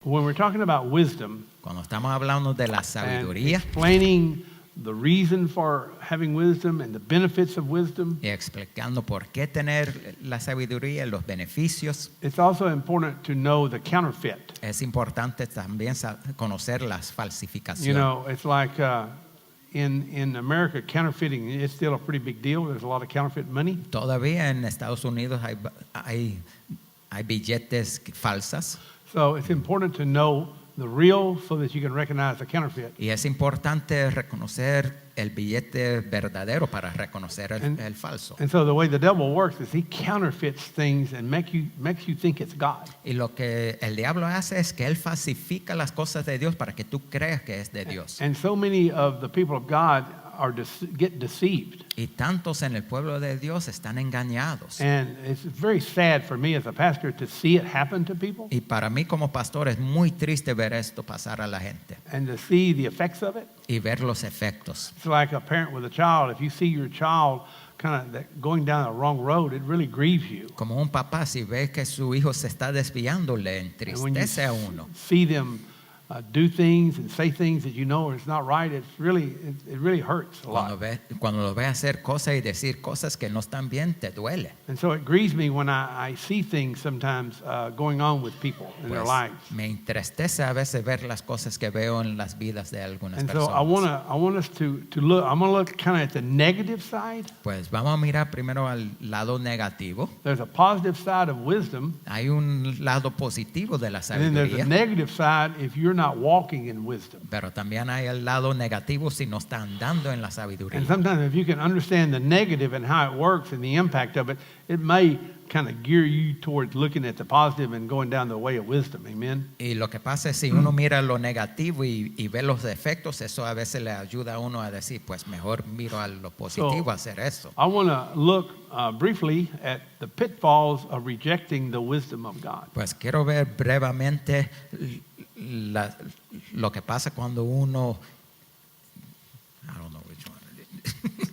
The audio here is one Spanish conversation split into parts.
When we're talking about wisdom, Cuando estamos hablando de la and sabiduría explaining the reason for having wisdom and the benefits of wisdom, y explicando por qué tener la sabiduría y los beneficios, it's also important to know the counterfeit. es importante también conocer las You falsificaciones. know, it's like in America, counterfeiting is still a pretty big deal. There's a lot of counterfeit money. Todavía en Estados Unidos hay billetes falsas So it's important to know the real so that you can recognize the counterfeit. y es importante reconocer el billete verdadero para reconocer el falso. And so the way the devil works is he counterfeits things and makes you think it's God. Y lo que el diablo hace es que él falsifica las cosas de Dios para que tú creas que es de Dios. And so many of the people of God get deceived. Y tantos en el pueblo de Dios están engañados. And it's very sad for me as a pastor to see it happen to people Y para mí como pastor es muy triste ver esto pasar a la gente and to see the effects of it. y ver los efectos. It's like a parent with a child. If you see your child kind of going down the wrong road, it really grieves you. Como un papá, si ve que su hijo se está desviando, le And when you entristece a uno. see them do things and say things that you know is not right, it really hurts a lot. Cuando lo ve hacer cosas y decir cosas que no están bien, te duele. And so it grieves me when I see things sometimes going on with people in their Pues, lives. me entristece a veces ver las cosas que veo en las vidas de algunas And so personas. I want us to look. I'm going to look kind of at the negative side. Pues vamos a mirar primero al lado negativo. There's a positive side of wisdom, Hay un lado positivo de la and then there's a sabiduría, negative side if you're not walking in wisdom. pero también hay el lado negativo si no está andando en la sabiduría. And sometimes if you can understand the negative and how it works and the impact of it, it may kind of gear you towards looking at the positive and going down the way of wisdom. Amen. Y lo que pasa es si uno mira lo negativo y ve los defectos, eso a veces le ayuda a uno a decir, pues mejor miro a lo positivo, a hacer eso. I want to look briefly at the pitfalls of rejecting the wisdom of God. Pues quiero ver brevemente lo que pasa cuando uno, I don't know which one,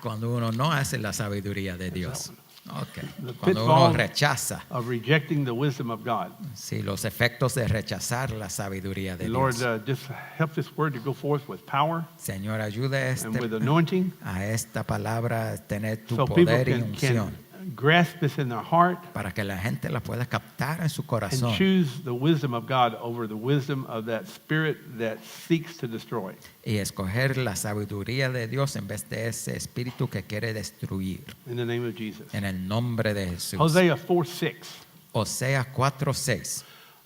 cuando uno no hace la sabiduría de Dios. Okay. The Cuando uno pitfalls rechaza, of rejecting the wisdom of God. sí, los efectos de rechazar la sabiduría de Lord, Dios. just help this word to go forth with power Señor, ayuda and with anointing, a esta palabra a tener tu so people poder y can unción grasp this in their heart para que la gente la pueda captar en su and corazón choose the wisdom of God over the wisdom of that spirit that seeks to destroy. y escoger la sabiduría de Dios en vez de ese espíritu que quiere destruir. In the name of Jesus. En el nombre de Jesús. Hosea 4:6. Osea 4:6.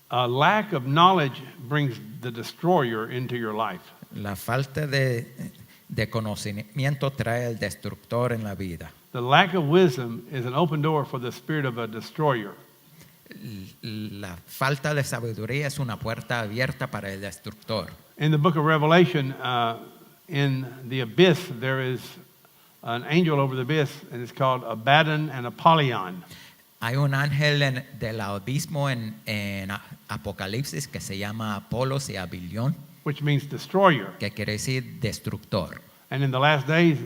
A lack of knowledge brings the destroyer into your life. La falta de conocimiento trae el destructor en la vida. The lack of wisdom is an open door for the spirit of a destroyer. La falta de sabiduría es una puerta abierta para el destructor. In the book of Revelation, in the abyss, there is an angel over the abyss, and it's called Abaddon and Apollyon. Hay un ángel del abismo en Apocalipsis que se llama Apolos y Abilión, Which means destroyer. que quiere decir destructor. And in the last days,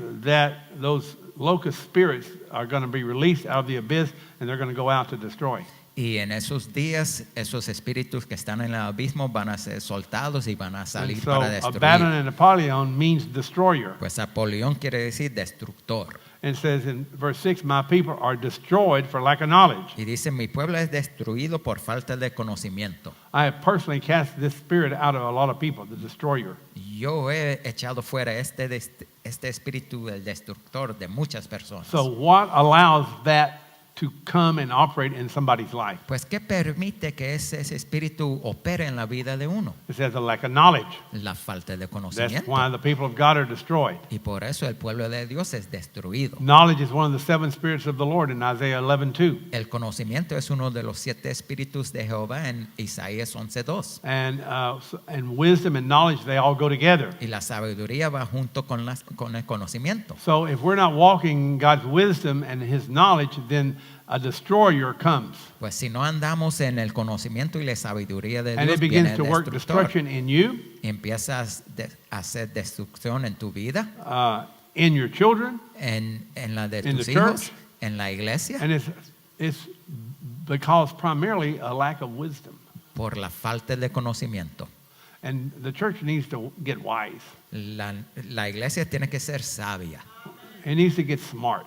those locust spirits are going to be released out of the abyss, and they're going to go out to destroy. Y en esos días, esos espíritus que están en el abismo van a ser soltados y van a And salir so para destruir. Abaddon and Apollyon means destroyer. Pues Apolión quiere decir destructor. And it says in verse 6, my people are destroyed for lack of knowledge. Y dice, mi pueblo es destruido por falta de conocimiento. I have personally cast this spirit out of a lot of people, the destroyer. Yo he echado fuera este espíritu del destructor de muchas personas. So what allows that to come and operate in somebody's life? Pues, ¿qué permite que ese espíritu opere en la vida de uno? It says a lack of knowledge. La falta de That's conocimiento. why the people of God are destroyed. Y por eso el pueblo de Dios es destruido. Knowledge is one of the seven spirits of the Lord in Isaiah 11:2. El conocimiento es uno de los 7 espíritus de Jehová en Isaías 11:2. And wisdom and knowledge, they all go together. Y la sabiduría va junto con el conocimiento. So if we're not walking in God's wisdom and His knowledge, then a destroyer comes. Pues si no andamos en el conocimiento y la sabiduría de And Dios, it viene begins el to work destructor. destruction in you, Y empiezas a hacer destrucción en tu vida, in your children, en la de in tus the hijos, church. en la iglesia, and it's because primarily a lack of wisdom. por la falta de conocimiento. And the church needs to get wise. La iglesia tiene que ser sabia. It needs to get smart.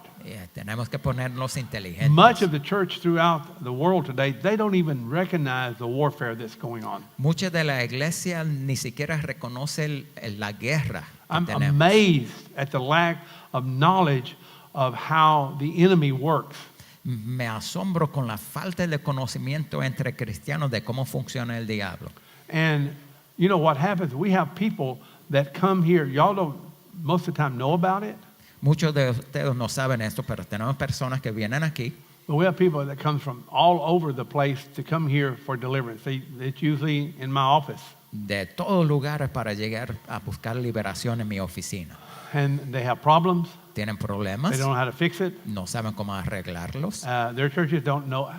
Tenemos que ponernos inteligentes. Much of the church throughout the world today, they don't even recognize the warfare that's going on. Mucha de la iglesia ni siquiera reconoce la guerra que I'm tenemos. amazed at the lack of knowledge of how the enemy works. Me asombro con la falta de conocimiento entre cristianos de cómo funciona el diablo. And you know what happens? We have people that come here. Y'all don't most of the time know about it. Muchos de ustedes no saben esto, pero tenemos personas que vienen aquí. But we have people that come from all over the place to come here for deliverance. It's usually in my office. De todos lugares para llegar a buscar liberación en mi oficina. And they have problems. Tienen They problemas, don't know how to fix it. no saben cómo arreglarlos. Their churches don't know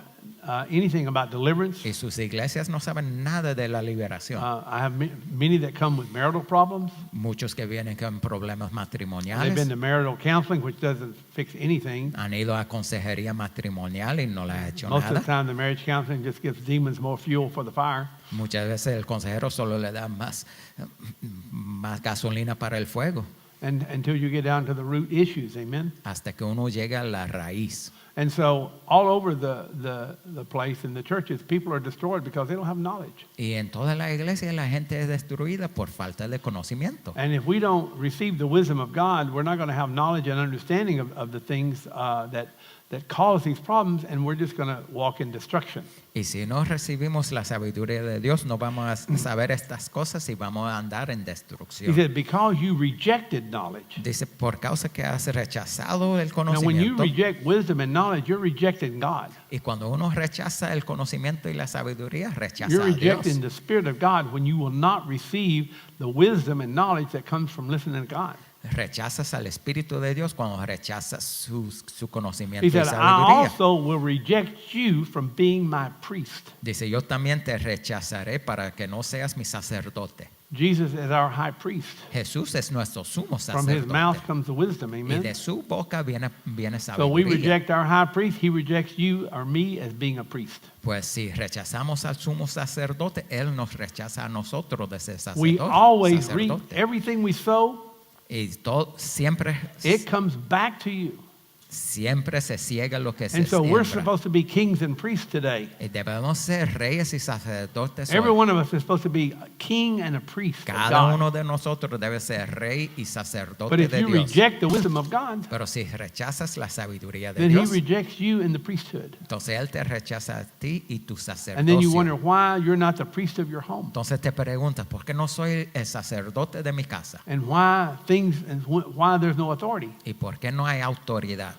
anything about deliverance. Y sus iglesias no saben nada de la liberación. I have many that come with marital problems. Muchos que vienen con problemas They've been matrimoniales to marital counseling, which doesn't fix anything. han ido a consejería matrimonial y no les ha hecho Most of the nada. time, the marriage counseling just gives demons more fuel for the fire. Muchas veces el consejero solo le da más gasolina para el fuego And until you get down to the root issues, amen. hasta que uno llega a la raíz. And so, all over the place in the churches, people are destroyed because they don't have knowledge. Y en toda la iglesia la gente es destruida por falta de conocimiento. And if we don't receive the wisdom of God, we're not going to have knowledge and understanding of the things that cause these problems, and we're just going to walk in destruction. Y si no recibimos la sabiduría de Dios, no vamos a saber estas cosas y vamos a andar en He destrucción. said, because you rejected knowledge. Dice, por causa que has rechazado el Now, when you conocimiento. reject wisdom and knowledge, you're rejecting God. Y cuando uno rechaza el conocimiento y la sabiduría, rechaza You're a Dios. rejecting the Spirit of God when you will not receive the wisdom and knowledge that comes from listening to God. Rechazas al Espíritu de Dios cuando rechazas su conocimiento He y said, I sabiduría. also will reject you from being my priest. Dice, yo también te rechazaré para que no seas mi sacerdote. Jesus is our high priest. Jesús es nuestro sumo From his mouth sacerdote. comes the wisdom, Y amen. de su boca viene So we sabiduría. reject our high priest, he rejects you or me as being a priest. Pues si rechazamos al sumo sacerdote, Él nos rechaza a nosotros de ser We always reap sacerdote. everything we sow, Y siempre, it comes back to you. siempre se ciega lo que se And so we're siembra. supposed to be kings and priests today. Y debemos ser reyes y sacerdotes Every hoy. one of us is supposed to be a king and a priest of Cada God. uno de nosotros debe ser rey y sacerdote But if de you Dios. reject the wisdom of God, Pero si rechazas la sabiduría de then he Dios, rejects you in the priesthood. entonces Él te rechaza a ti y tu And then you wonder sacerdocio. why you're not the priest of your home. Entonces te preguntas, ¿por qué no soy el sacerdote de mi casa? And why why there's no authority. ¿Y por qué no hay autoridad?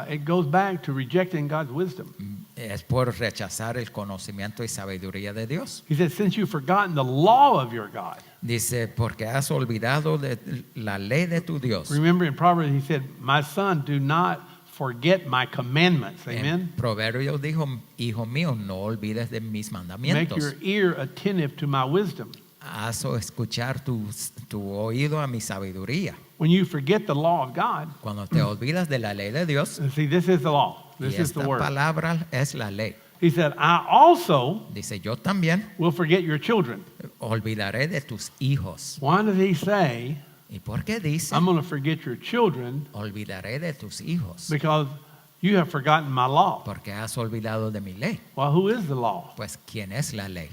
It goes back to rejecting God's wisdom. Es por rechazar el conocimiento y sabiduría de Dios. He said, since you've forgotten the law of your God. Dice, porque has olvidado de la ley de tu Dios. Remember in Proverbs, he said, my son, do not forget my commandments. En Amen. Proverbios dijo, hijo mío, no olvides de mis Make mandamientos. your ear attentive to my wisdom. Haz escuchar tu oído a mi sabiduría. When you forget the law of God, Cuando te olvidas de la ley de Dios, and see, this is the law. y This is the esta word. palabra es la ley. He said, I also Dice, yo también will forget your children. olvidaré de tus hijos. Why does he say, ¿Y por qué dice, I'm going to forget your children? olvidaré de tus hijos? Because you have forgotten my law. Porque has olvidado de mi ley. Well, who is the law? Pues, ¿quién es la ley?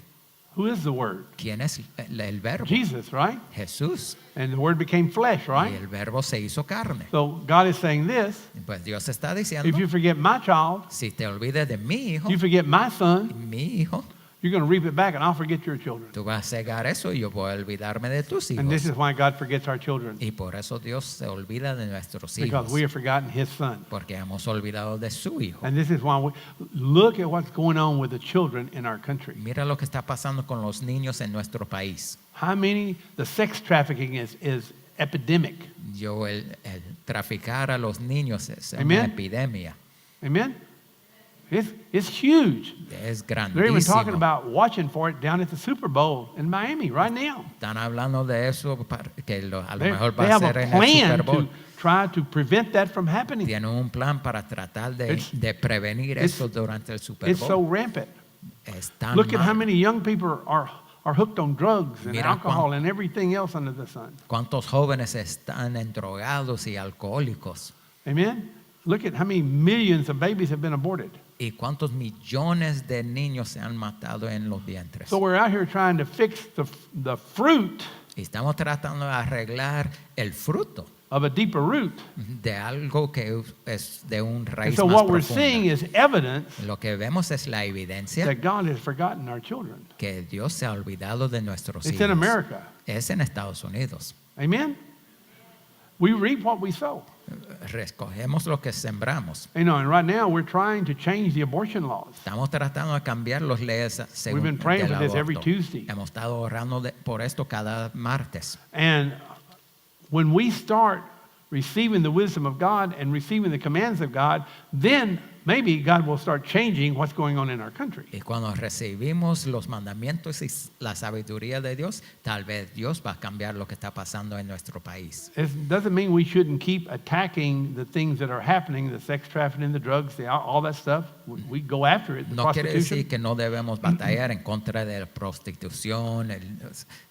Who is the word? ¿Quién es el verbo? Jesus, right? Jesús. And the word became flesh, Y right? el verbo se hizo carne. So God is saying this, Pues Dios está diciendo, if you forget my child, si te olvides de mi hijo, you forget my son, mi hijo, you're going to reap it back and I'll forget your children. tú vas a cegar eso y yo voy a olvidarme de tus And this hijos. is why God forgets our children, Y por eso Dios se olvida de nuestros because hijos. we have forgotten his son. Porque hemos olvidado de su hijo. And this is why we look at what's going on with the children in our country. Mira lo que está pasando con los niños en nuestro país. How many, the sex trafficking is epidemic. El traficar a los niños es una Amen. epidemia. Amen? It's huge. Es They're even talking grandísimo. about watching for it down at the Super Bowl in Miami right now. Están hablando de eso que a lo They mejor va a have ser a en el plan Super Bowl. to try to prevent that from happening. Tienen un plan para tratar It's- de prevenir it's- eso durante el Super It's so Bowl. rampant. Es tan Look at how malo. many young people are hooked on drugs and Mira alcohol and everything else under the sun. ¿Cuántos jóvenes están endrogados y alcohólicos? Amen? Look at how many millions of babies have been aborted. ¿Y cuántos millones de niños se han matado en los vientres? So we're out here trying to fix the fruit Y estamos tratando de arreglar el fruto of a deeper root. de algo que es de un And raíz so más what we're seeing profunda. is evidence Lo que vemos es la evidencia that God has forgotten our children. que Dios se ha olvidado de nuestros It's hijos. in America. Es en Estados Unidos. Amen? We reap what we sow. Recogemos lo que sembramos. You know, and right now we're trying to change the abortion laws. Estamos tratando de cambiar los leyes según We've been praying del for this every aborto. Tuesday. Hemos estado orando por esto cada martes. And when we start receiving the wisdom of God and receiving the commands of God, then maybe God will start changing what's going on in our country. Y cuando recibimos los mandamientos y la sabiduría de Dios, tal vez Dios va a cambiar lo que está pasando en nuestro país. It doesn't mean we shouldn't keep attacking the things that are happening, the sex trafficking, the drugs, all that stuff. We go after it, the No quiere decir prostitution. que no debemos batallar en contra de la prostitución, el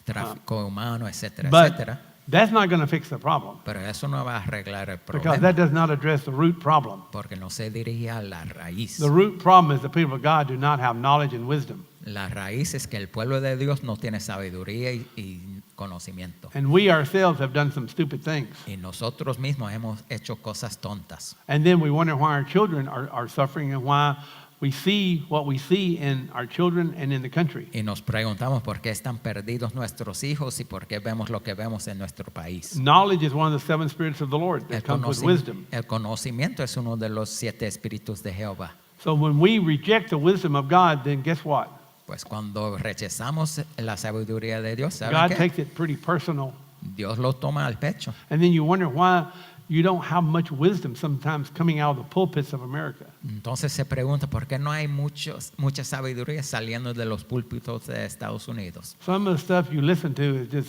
tráfico humano, etcétera, But etcétera. that's not going to fix the problem Pero eso no va a arreglar el because problema, that does not address the root problem. porque no se dirige a la raíz. The root problem is the people of God do not have knowledge and wisdom. La raíz es que el pueblo de Dios no tiene sabiduría y conocimiento. And we ourselves have done some stupid things. Y nosotros mismos hemos hecho cosas tontas. And then we wonder why our children are suffering and why we see what we see in our children and in the country. Y nos preguntamos por qué están perdidos nuestros hijos y por qué vemos lo que vemos en nuestro país. Knowledge is one of the seven spirits of the Lord that comes with wisdom. El conocimiento es uno de los 7 espíritus de Jehová. So when we reject the wisdom of God, then guess what? Pues cuando rechazamos la sabiduría de Dios, ¿saben God qué? takes it pretty personal. Dios lo toma al pecho. And then you wonder why you don't have much wisdom sometimes coming out of the pulpits of America. Entonces se pregunta por qué no hay mucha sabiduría saliendo de los púlpitos de Estados Unidos. Some of the stuff you listen to is just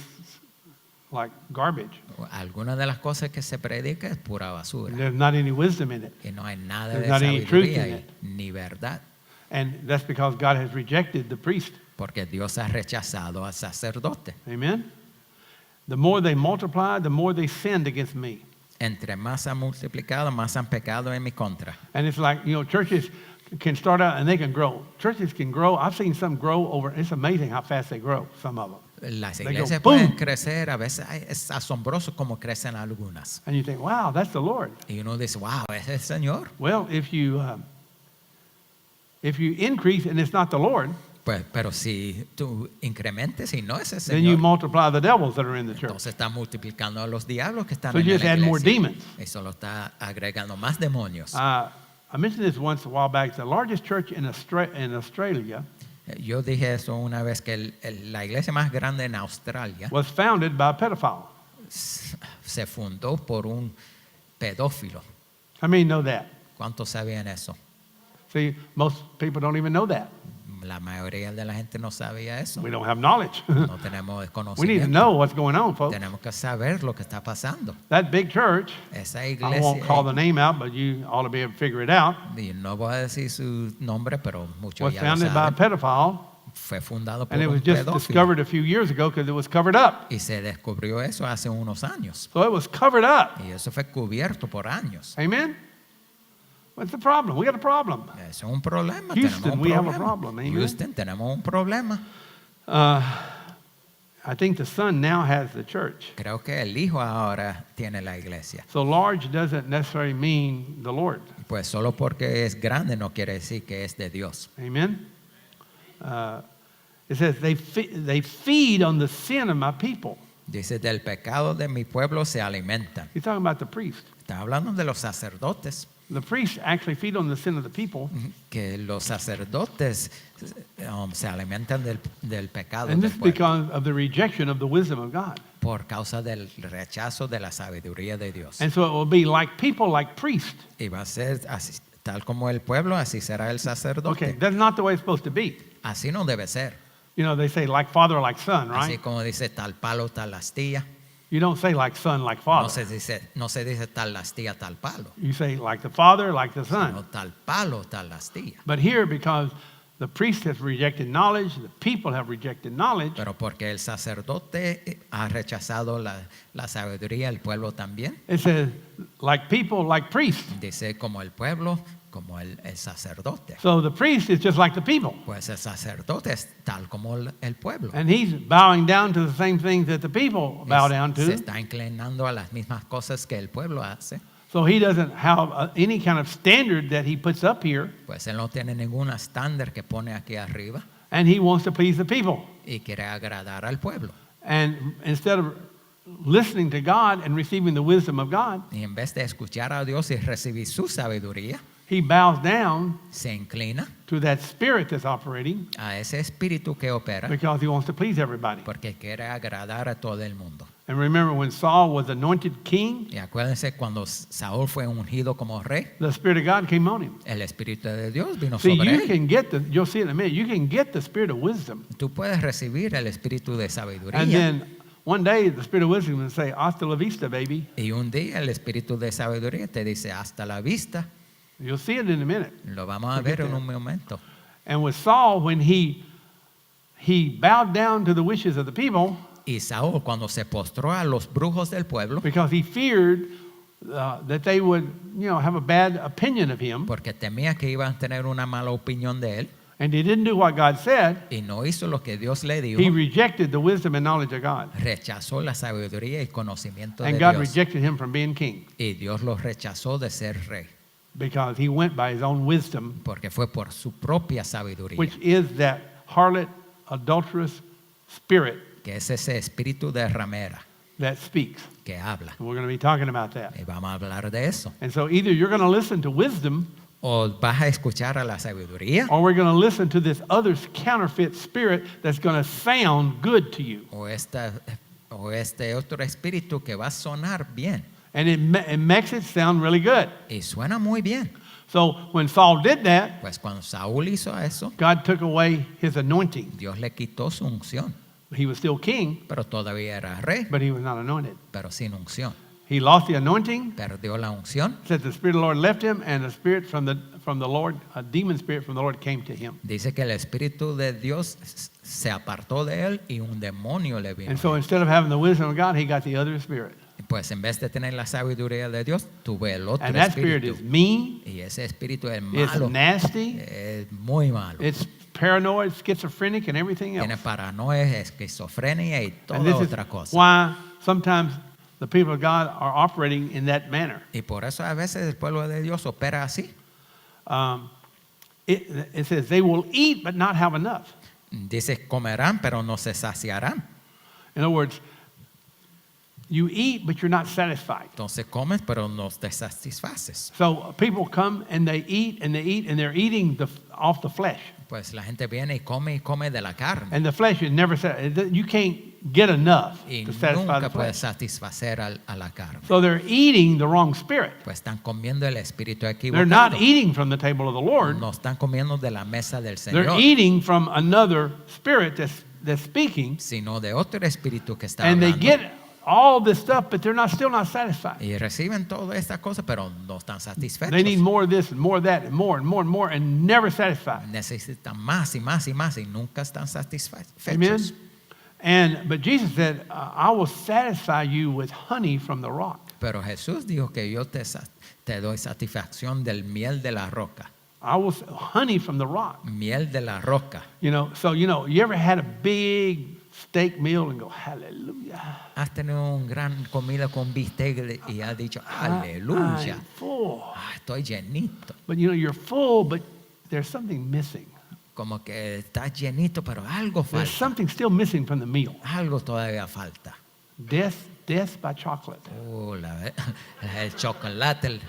like garbage. Algunas de las cosas que se predica es pura basura. There's not any wisdom in it. Y no hay nada There's de not any truth sabiduría in y it. ni verdad. And that's because God has rejected the priest. Porque Dios ha rechazado al sacerdote. Amen? The more they multiplied, the more they sinned against me. Entre más han multiplicado, más han pecado en mi contra. And it's like, you know, churches can start out and they can grow. Churches can grow. I've seen some grow over, it's amazing how fast they grow, some of them. Las They go, iglesias boom. pueden crecer, a veces es asombroso como crecen algunas. And you think, wow, that's the Lord. Y uno dice, wow, ese es el Señor. Well, if you increase and it's not the Lord, Pues, pero si tú incrementes y no es el then you Señor, multiply the devils that are in the church. entonces está multiplicando a los diablos que están So en you la just add more iglesia. demons. Y solo está agregando más demonios. I mentioned this once a while back. The largest church in Australia Yo dije eso una vez que la iglesia más grande en Australia was founded by a pedophile. se fundó por un pedófilo. How many know that? ¿Cuántos sabían eso? See, most people don't even know that. La mayoría de la gente no sabía eso. We don't have knowledge. No tenemos We need to conocimiento. know what's going on, folks. Tenemos que saber lo que está pasando. That big church, Esa I won't call the iglesia, name out, but you ought to be able to figure it out, y no voy a decir su nombre, pero muchos was ya lo founded by a saben, pedophile, fue fundado por and it un was just pedófilo. discovered a few years ago because it was covered up. Y se descubrió eso hace unos años. So it was covered up. Y eso fue cubierto por años. Amen? What's the problem? We got a problem. Eso es un problema. Houston, tenemos un we have a problema. problem, amen? Houston, tenemos un problema. I think the son now has the church. Creo que el hijo ahora tiene la iglesia. So large doesn't necessarily mean the Lord. Pues solo porque es grande no quiere decir que es de Dios. Amen? It says they feed on the sin of my people. Dice, del pecado de mi pueblo se alimentan. He's talking about the priest. Está hablando de los sacerdotes, The priests actually feed on the sin of the people. que los sacerdotes se alimentan del pecado And del this is pueblo because of the rejection of the wisdom of God. por causa del rechazo de la sabiduría de Dios. And so it will be like people, like priests. Y va a ser así, tal como el pueblo, así será el sacerdote. Okay, that's not the way it's supposed to be. Así no debe ser. You know, they say like father, like son, Así right? como dice tal palo, tal astilla. You don't say like son, like No father. se dice tal astilla, tal palo. You say like the father, like the No son. tal palo, tal astilla. But here, because the priest has rejected knowledge, the people have rejected knowledge, Pero porque el sacerdote ha rechazado la sabiduría, el pueblo también. it says, like people, like priests. Dice como el pueblo, como el sacerdote. So the priest is just like the people. Pues el sacerdote es tal como el pueblo. And he's bowing down to the same things that the people bow down Se to. está inclinando a las mismas cosas que el pueblo hace. So he doesn't have any kind of standard that he puts up here, Pues él no tiene ningún estándar que pone aquí arriba and he wants to please the people. y quiere agradar al pueblo. And instead of listening to God and receiving the wisdom of God, Y en vez de escuchar a Dios y recibir su sabiduría, he bows down se inclina to that spirit that's operating a ese espíritu que opera because he wants to please everybody. porque quiere agradar a todo el mundo. And remember when Saul was anointed king, Y acuérdense cuando Saúl fue ungido como rey, the Spirit of God came on him. el Espíritu de Dios vino See, sobre you él. can get you'll see in a minute, you can get the spirit of wisdom. Tú puedes recibir el espíritu de sabiduría. And then one day the spirit of wisdom will say, hasta la vista, baby. Y un día el espíritu de sabiduría te dice hasta la vista. You'll see it in a minute. Lo vamos a We'll get ver en there. un momento. And with Saul, when he bowed down to the wishes of the people Y Saúl cuando se postró a los brujos del pueblo, because he feared that they would, have a bad opinion of him, porque temía que iban a tener una mala opinión de él, and he didn't do what God said, y no hizo lo que Dios le dijo, he rejected the wisdom and knowledge of God. rechazó la sabiduría y conocimiento de And God Dios. rejected him from being king Y Dios lo rechazó de ser rey, because he went by his own wisdom, porque fue por su propia sabiduría, which is that harlot, adulterous spirit que es ese espíritu de ramera that speaks. que habla. And we're going to be talking about that. Y vamos a hablar de eso. And so either you're going to listen to wisdom O vas a escuchar a la sabiduría, or we're going to listen to this other counterfeit spirit that's going to sound good to you. o este otro espíritu que va a sonar bien. And it makes it sound really good. Y suena muy bien. So when Saul did that, Pues cuando Saúl hizo eso, God took away his anointing. Dios le quitó su unción, He was still king, pero todavía era rey, but he was not anointed. pero sin unción. He lost the anointing. Perdió la unción. Said the Spirit of the Lord left him, and a spirit from the Lord, a demon spirit from the Lord came to him. Dice que el espíritu de Dios se apartó de él y un demonio le vino. And so instead of having the wisdom of God, he got the other spirit. Pues en vez de tener la sabiduría de Dios, tuve el otro And that spirit espíritu. is mean, Y ese espíritu es it's malo, nasty, es muy malo. it's paranoid, schizophrenic, and everything else. Tiene paranoia, esquizofrenia y And toda this is otra cosa. why sometimes the people of God are operating in that manner. Y por eso a veces el pueblo de Dios opera así. It says they will eat but not have enough. Dice, comerán, pero no se saciarán. In other words, you eat but you're not satisfied. Entonces comes, pero no te satisfaces. So people come and they eat and they eat and they're eating off the flesh. Pues la gente viene y come de la carne. And the flesh is never you can't get enough Y to satisfy the nunca puedes flesh. satisfacer a la carne. So they're eating the wrong spirit. Pues están comiendo el espíritu They're equivocado. not eating from the table of the Lord. No están comiendo de la mesa del They're Señor, eating from another spirit that's speaking, sino de otro espíritu que está and they hablando. get all this stuff, but they're still not satisfied. Y reciben toda esta cosa, pero no están satisfechos. They need more of this and more of that and more and more and more and never satisfied. Necesitan más y más y más y nunca están satisfechos. Amen. But Jesus said, "I will satisfy you with honey from the rock." Pero Jesús dijo que yo te doy satisfacción del miel de la roca. Honey from the rock. Miel de la roca. You ever had a big steak meal and go, hallelujah. Has tenido una gran comida con bistec y has dicho, aleluya. I'm full. Estoy llenito. But you're full, but there's something missing. Como que estás llenito, pero algo There's falta. something still missing from the meal. Algo todavía falta. Death by chocolate. El chocolate,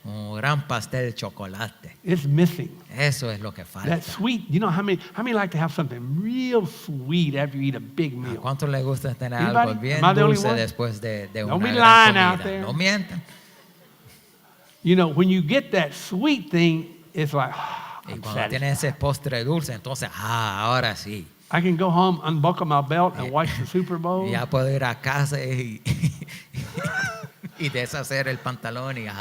un gran pastel de chocolate. It's missing. Eso es lo que falta. That sweet, how many like to have something real sweet after you eat a big ¿A meal? cuánto le gusta tener Anybody? algo bien Am I the only dulce one? después de Don't una be gran lying out comida? there. No mientan. When you get that sweet thing, it's like, Y I'm cuando satisfied. tienes ese postre dulce, entonces, ahora sí. I can go home, unbuckle my belt, and watch the Super Bowl. Ya puedo ir a casa y deshacer el pantalón y My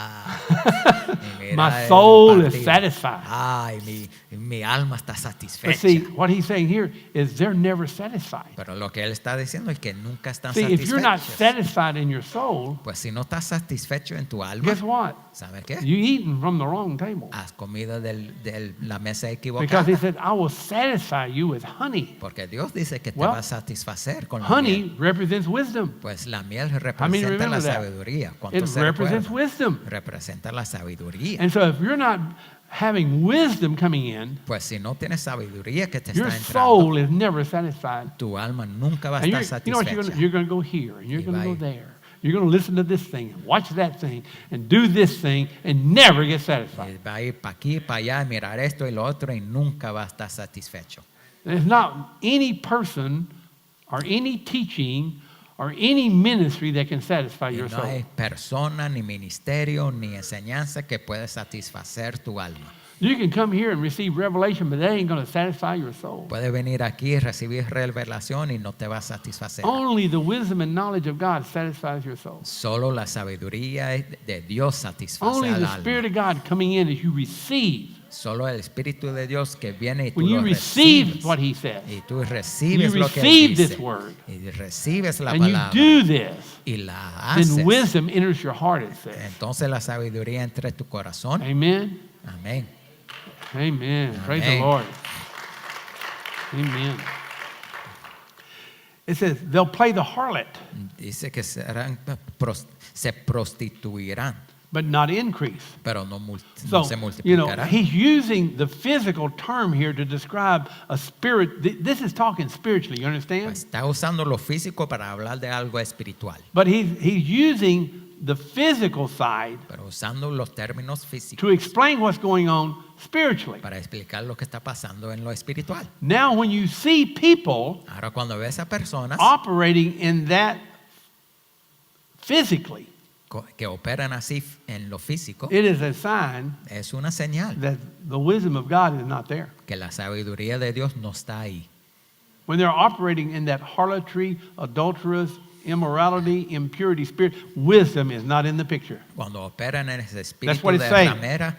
mira el soul is partido. satisfied. Ay, Mi alma está But satisfecha. see, what he's saying here is they're never satisfied. Pero lo que él está diciendo es que nunca están See, if you're not satisfechos. satisfied in your soul, Pues si no estás satisfecho en tu alma, guess what? ¿sabes qué? You eating from the wrong table. Has comido de la mesa Because equivocada. he said, I will satisfy you with honey. Porque Dios dice que te Well, va a satisfacer con la Honey miel. represents wisdom. Pues la miel many representa remember la that? sabiduría. It ¿Cuántos se represents recuerdan? wisdom. Representa la sabiduría. And so if you're not having wisdom coming in, Pues si no tienes sabiduría que te your está entrando, soul is never satisfied. tu alma nunca va a And estar you know what satisfecha. you're going to go here, and you're Y going to va go a- there. You're going to listen to this thing, and watch that thing, and do this thing, and never get satisfied. Va a ir para aquí, para allá, mirar esto y lo otro y nunca va a estar satisfecho. There's not any person or any teaching or any ministry that can satisfy Y your no soul. hay persona, ni ministerio, ni enseñanza que pueda satisfacer tu alma. You can come here and receive revelation, but that ain't going to satisfy your soul. Puedes venir aquí y recibir revelación y no te va a satisfacer. Only the wisdom and knowledge of God satisfies your soul. Solo la sabiduría de Dios satisface Only al the alma. Spirit of God coming in as you receive. Solo el Espíritu de Dios que viene y tú When you lo receive recibes. what He says, Y tú recibes You lo que receive Él this dice. word. Y recibes la and you palabra. do this, Y la haces. then wisdom enters your heart, it says. Entonces la sabiduría entra en tu corazón. Amen. Amén. Amen. Praise the Amen. Lord. Amen. It says they'll play the harlot, Dice que se prostituirán, but not increase. pero no So, se you know, multiplicarán. he's using the physical term here to describe a spirit. This is talking spiritually, you understand? Está usando lo físico para hablar de algo espiritual, But he's using the physical side pero usando los términos físicos to explain what's going on spiritually. para explicar lo que está pasando en lo espiritual. Now, when you see people Ahora cuando ves a personas operating in that physically, que operan así en lo físico, it is a sign es una señal that the wisdom of God is not there. que la sabiduría de Dios no está ahí. When they're operating in that harlotry, adulterous, immorality, impurity spirit, wisdom is not in the picture. Cuando operan en ese That's espíritu what de it's saying. ramera,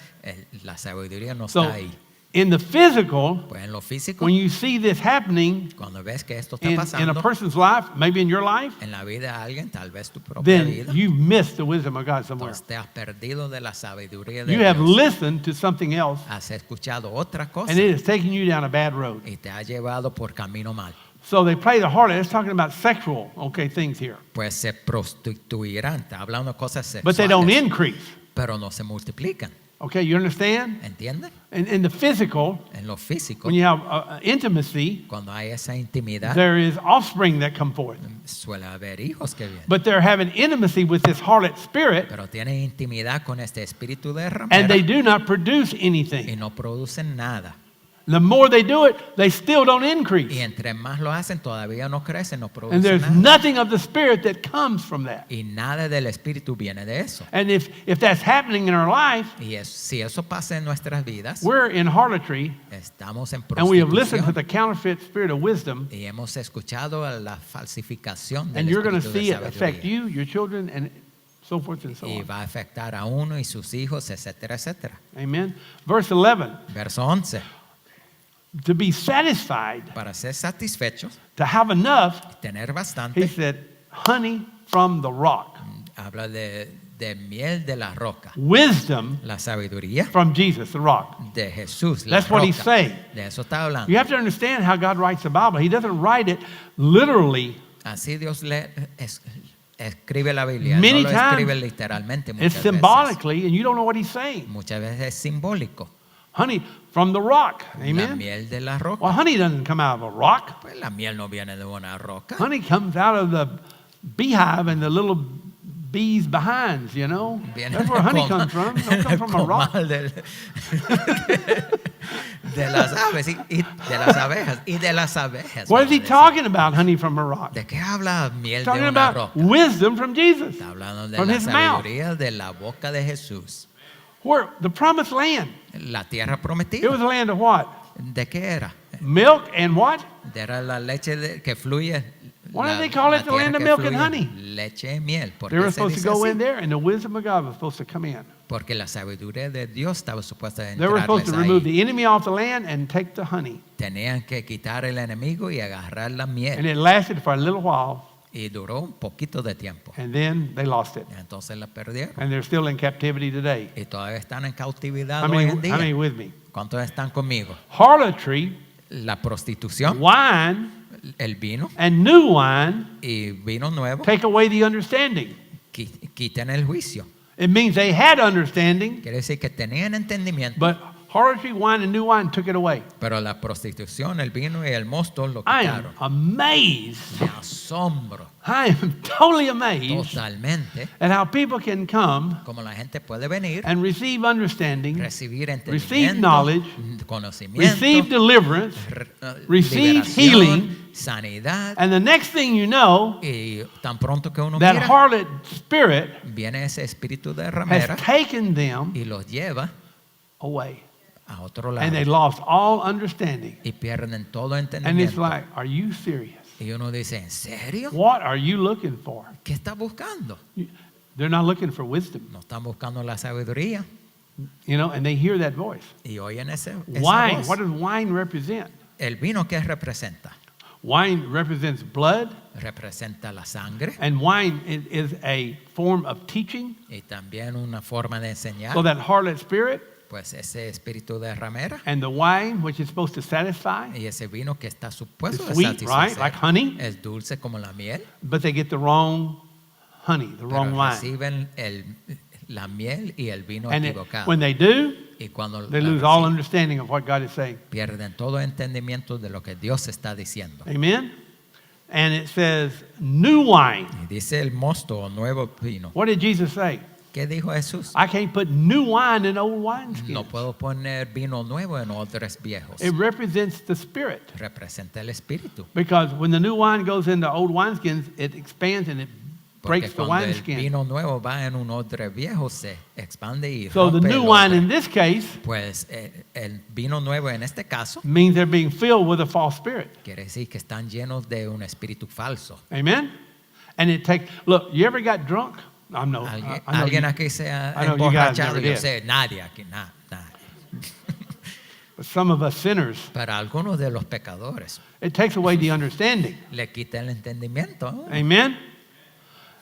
la sabiduría no So, está ahí. in the physical, Pues en lo físico, when you see this happening cuando ves que esto está in a pasando person's life, maybe in your life, en la vida de alguien, tal vez tu propia then vida, you miss the wisdom of God somewhere. entonces te has perdido de la sabiduría de You have Dios. listened to something else, Has escuchado otra cosa and it is taking you down a bad road. y te ha llevado por camino mal. So they play the harlot. It's talking about sexual, things here. Pues se prostituirán, está hablando de cosas But they don't sexuales, increase. pero no se multiplican. Okay, you understand? ¿Entienden? In the physical, En lo físico, when you have intimacy, cuando hay esa intimidad, there is offspring that come forth. suele haber hijos que vienen. But they're having intimacy with this harlot spirit, Pero tienen intimidad con este espíritu de and ramera they do not produce y anything. no producen nada. The more they do it, they still don't Y increase. entre más lo hacen, todavía no crecen, no And producen there's nada. nothing of the spirit that comes from that. Y nada del espíritu viene de eso. And if that's happening in our life, Y si eso pasa en nuestras vidas, we're in harlotry, estamos en and we have listened to prostitución the counterfeit spirit of wisdom, y hemos escuchado a la falsificación del and you're going to espíritu see de it affect sabiduría. you, your children, and so forth and so Y on. va a afectar a uno y sus hijos, etcétera, etcétera. Amen. Verse 11, Verso 11. to be satisfied, Para ser satisfechos, to have enough, tener he bastante, said, honey from the rock, habla de miel de la roca. wisdom La sabiduría from Jesus, the rock. de Jesús, la That's what he's roca. saying. De eso está hablando. You have to understand how God writes the Bible. He doesn't write it literally. Así Dios escribe la Biblia. Many No lo times, escribe literalmente It's muchas veces. symbolically, and you don't know what he's saying. Muchas veces es simbólico. Honey from the rock. La Amen. miel de la roca. Well, honey doesn't come out of a rock. Pues la miel no viene de una roca. Honey comes out of the beehive and the little bees behind, you know. Viene That's where honey del comes from. It don't come from a rock. comal de las aves y de las abejas y de las abejas. What is he vamos a decir. talking about, honey from a rock? ¿De qué habla miel Talking de una about roca? wisdom from Jesus. Está hablando de from la his mouth. sabiduría de la boca de Jesús. Where the promised land. La tierra It was prometida. a land of what? ¿De qué era? Milk and what? Era la leche que fluye Why do they call it the tierra land of que milk and fluye honey? leche y miel. ¿Por They were qué se supposed to dice go así? in there, and the wisdom of God was supposed to come in. Porque la sabiduría de Dios estaba supuesta a They were supposed entrarles to remove ahí. the enemy off the land and take the honey. Tenían que quitar el enemigo y agarrar la And miel. it lasted for a little while, Y duró un poquito de tiempo. and then they lost it. Entonces la perdieron. And they're still in captivity today. Y todavía están en cautividad How hoy many, en how many día. with me? ¿Cuántos están conmigo? Harlotry, La prostitución, wine, el vino and new wine y vino nuevo take away the understanding. quitan el juicio. It means they had understanding, Quiere decir que tenían entendimiento, but harlotry, wine, and new wine took it away. pero la prostitución, el vino y el mosto lo I am quitaron. amazed. Me asombro I am totally amazed totalmente at how people can come como la gente puede venir, and receive understanding, recibir receive entendimiento, knowledge, conocimiento, receive deliverance, receive liberación, healing, sanidad, and the next thing you know, y tan pronto que uno that mira, harlot spirit viene ese espíritu de has ramera taken them y los lleva away. a otro And they lado lost all understanding. y pierden todo And it's entendimiento. like, are you serious? Y uno dice, ¿en serio? What are you looking for? ¿Qué está buscando? They're not looking for wisdom, No están buscando la sabiduría you know, and they hear that voice. y oyen esa Wine, voz. what does wine represent? El vino, ¿qué representa? Wine represents blood, Representa la sangre and wine is a form of teaching. y también una forma de enseñar. So that harlot spirit Pues ese espíritu de ramera and the wine, which is supposed to satisfy, y ese vino que está supuesto is a sweet, right? satisfacer, Like honey, es dulce como la miel, but they get the wrong honey, the wrong pero wine. reciben la miel y el vino And equivocado. when they do, Y cuando they la lose all reciben, understanding of what God is saying. pierden todo entendimiento de lo que Dios está diciendo. Amen? And it says, new wine. Y dice el mosto o nuevo vino. What did Jesus say? ¿Qué dijo Jesús? I can't put new wine in old wineskins. No puedo poner vino nuevo en odres viejos. It represents the spirit. Representa el espíritu. Because when the new wine goes into old wineskins, it expands and it Porque breaks the cuando el wineskin. vino nuevo va en un odre viejo, se expande y So the rompe new el wine odre. in this case Pues el vino nuevo en este caso means they're being filled with a false spirit. quiere decir que están llenos de un espíritu falso. Amen? And it takes, look, you ever got drunk? I know. ¿Alguien, I know alguien you- aquí se ha I know you guys emborrachado? never Yo did. sé, nadie aquí, nadie. but some of us sinners, Para algunos de los pecadores it takes away the understanding. le quita el entendimiento. ¿no? Amen?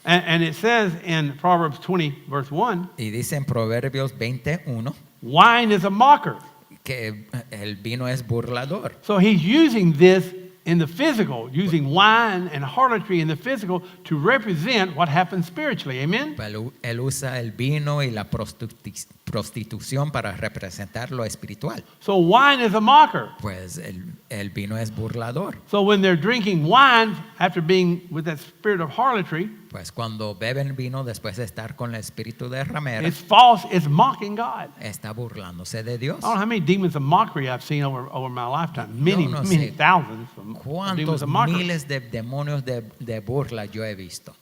And it says in Proverbs 20, verse 1, Y dice en Proverbios 21 wine is a mocker. que el vino es burlador. So he's using this in the physical, using wine and harlotry in the physical to represent what happens spiritually. Amen? Él usa el vino y la prostitución para representar lo espiritual. So wine is a mocker. Pues el vino es burlador. So when they're drinking wine after being with that spirit of harlotry, Pues cuando beben vino después de estar con el espíritu de ramera, it's false, it's mocking God. está burlándose de Dios. I don't know how many demons of mockery I've seen over my lifetime. Many, no many sé thousands of demons ¿Cuántos of mockery. miles de demonios de burla yo he visto?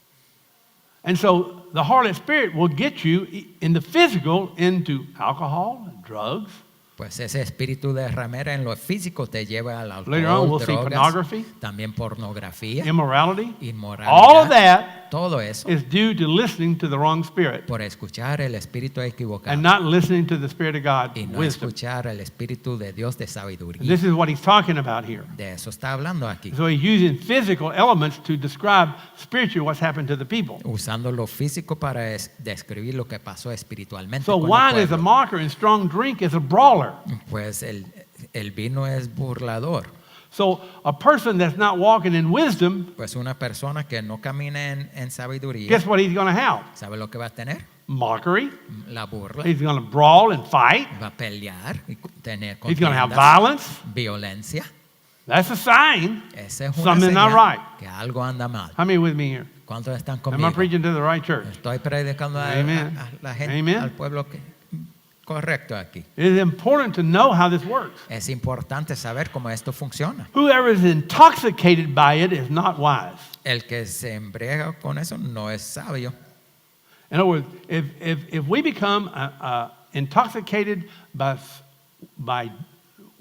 And so the harlot spirit will get you in the physical into alcohol, drugs. Pues ese espíritu de ramera en lo físico te lleva al Later on, alcohol, we'll see drogas, pornography, también pornografía, immorality. inmoralidad. All of that Todo eso is due to listening to the wrong spirit por escuchar el espíritu equivocado and not listening to the Spirit of God, y no wisdom. escuchar el espíritu de Dios de And sabiduría. this is what he's talking about here. De eso está hablando aquí. So he's using physical elements to describe spiritually what's happened to the people. Usando lo físico para describir lo que pasó espiritualmente So con wine el is a pueblo. mocker and strong drink is a brawler. Pues el vino es burlador. So a person that's not walking in wisdom, Pues una persona que no camina en sabiduría, guess what he's going to have? ¿sabe lo que va a tener? Mockery. La burla. He's going to brawl and fight. Va a pelear y tener He's going to have contiendas, violence. violencia. That's a sign Esa es una something's not señal right. que algo anda mal. How many with me here? ¿Cuántos están Am I conmigo? preaching to the right church? Estoy predicando Amen. a la gente, Amen. al pueblo correcto aquí. It is important to know how this works. Es importante saber cómo esto funciona. Whoever is intoxicated by it is not wise. El que se embriaga con eso no es sabio. In other words, if we become intoxicated by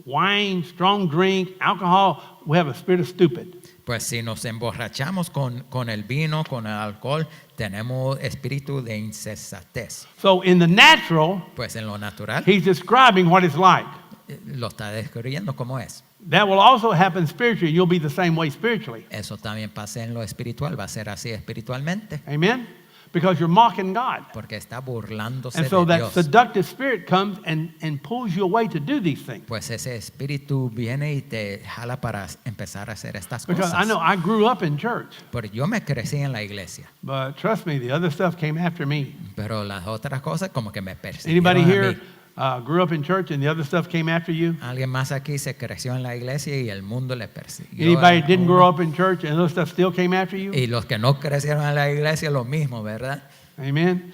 wine, strong drink, alcohol, we have a spirit of stupid. Pues si nos emborrachamos con el vino, con el alcohol, tenemos espíritu de insensatez. So in the natural, Pues en lo natural he's describing what it's like. lo está describiendo como es. That will also happen spiritually. You'll be the same way spiritually. Eso también pasa en lo espiritual, va a ser así espiritualmente, Amen? Because you're mocking God. porque está burlándose And so de that Dios. seductive spirit comes and pulls you away to do these things. Pues ese espíritu viene y te jala para empezar a hacer estas Because I cosas. know I grew up in church, Porque yo me crecí en la iglesia, but trust me, the other stuff came after me. pero las otras cosas como que me persiguieron Anybody a here mí. grew up in church and the other stuff came after you? Alguien más aquí se creció en la iglesia y el mundo le persiguió. Anybody a didn't uno. grow up in church and other stuff still came after you? Y los que no crecieron en la iglesia lo mismo, ¿verdad? Amen.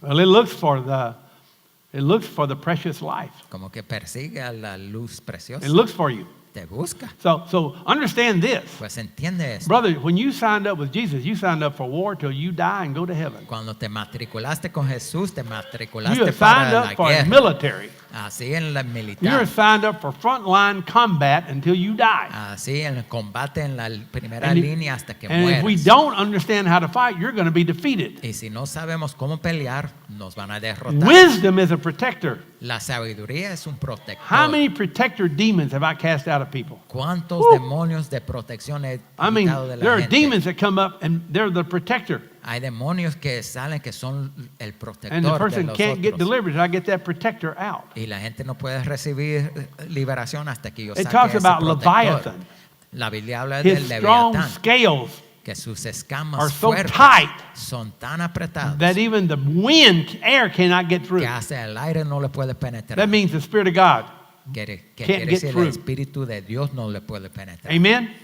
Well, it looks for the precious life. Como que persigue a la luz preciosa. It looks for you. Te busca. So understand this. Pues entiende eso. Brother, when you signed up with Jesus, you signed up for war till you die and go to heaven. Cuando te matriculaste con Jesús, te You matriculaste are para signed la up for guerra. military. Así en la You are militar. signed up for frontline combat until you die. Así en el combate en la primera And if- línea hasta que And if we mueras. don't understand how to fight, you're going to be defeated. Y si no sabemos cómo pelear, nos van a derrotar. Wisdom is a protector. La sabiduría es un How protector. many protector demons have I cast out of people? ¿Cuántos Woo. demonios de protección he I mean, quitado de there la are gente? demons that come up and they're the protector. Hay demonios que salen que son el protector And the de person los can't get otros. delivered till I get that protector out. Y la gente no puede recibir liberación hasta que yo It saque talks ese about protector. Leviathan. La Biblia habla His del strong Leviatán, scales que sus are escamas so fuertes tight son tan apretadas that even the wind, air cannot get through. que hacia el aire no le puede penetrar. That means the Spirit of God. Que can't quiere get decir through. el Espíritu de Dios no le puede penetrar. Amen?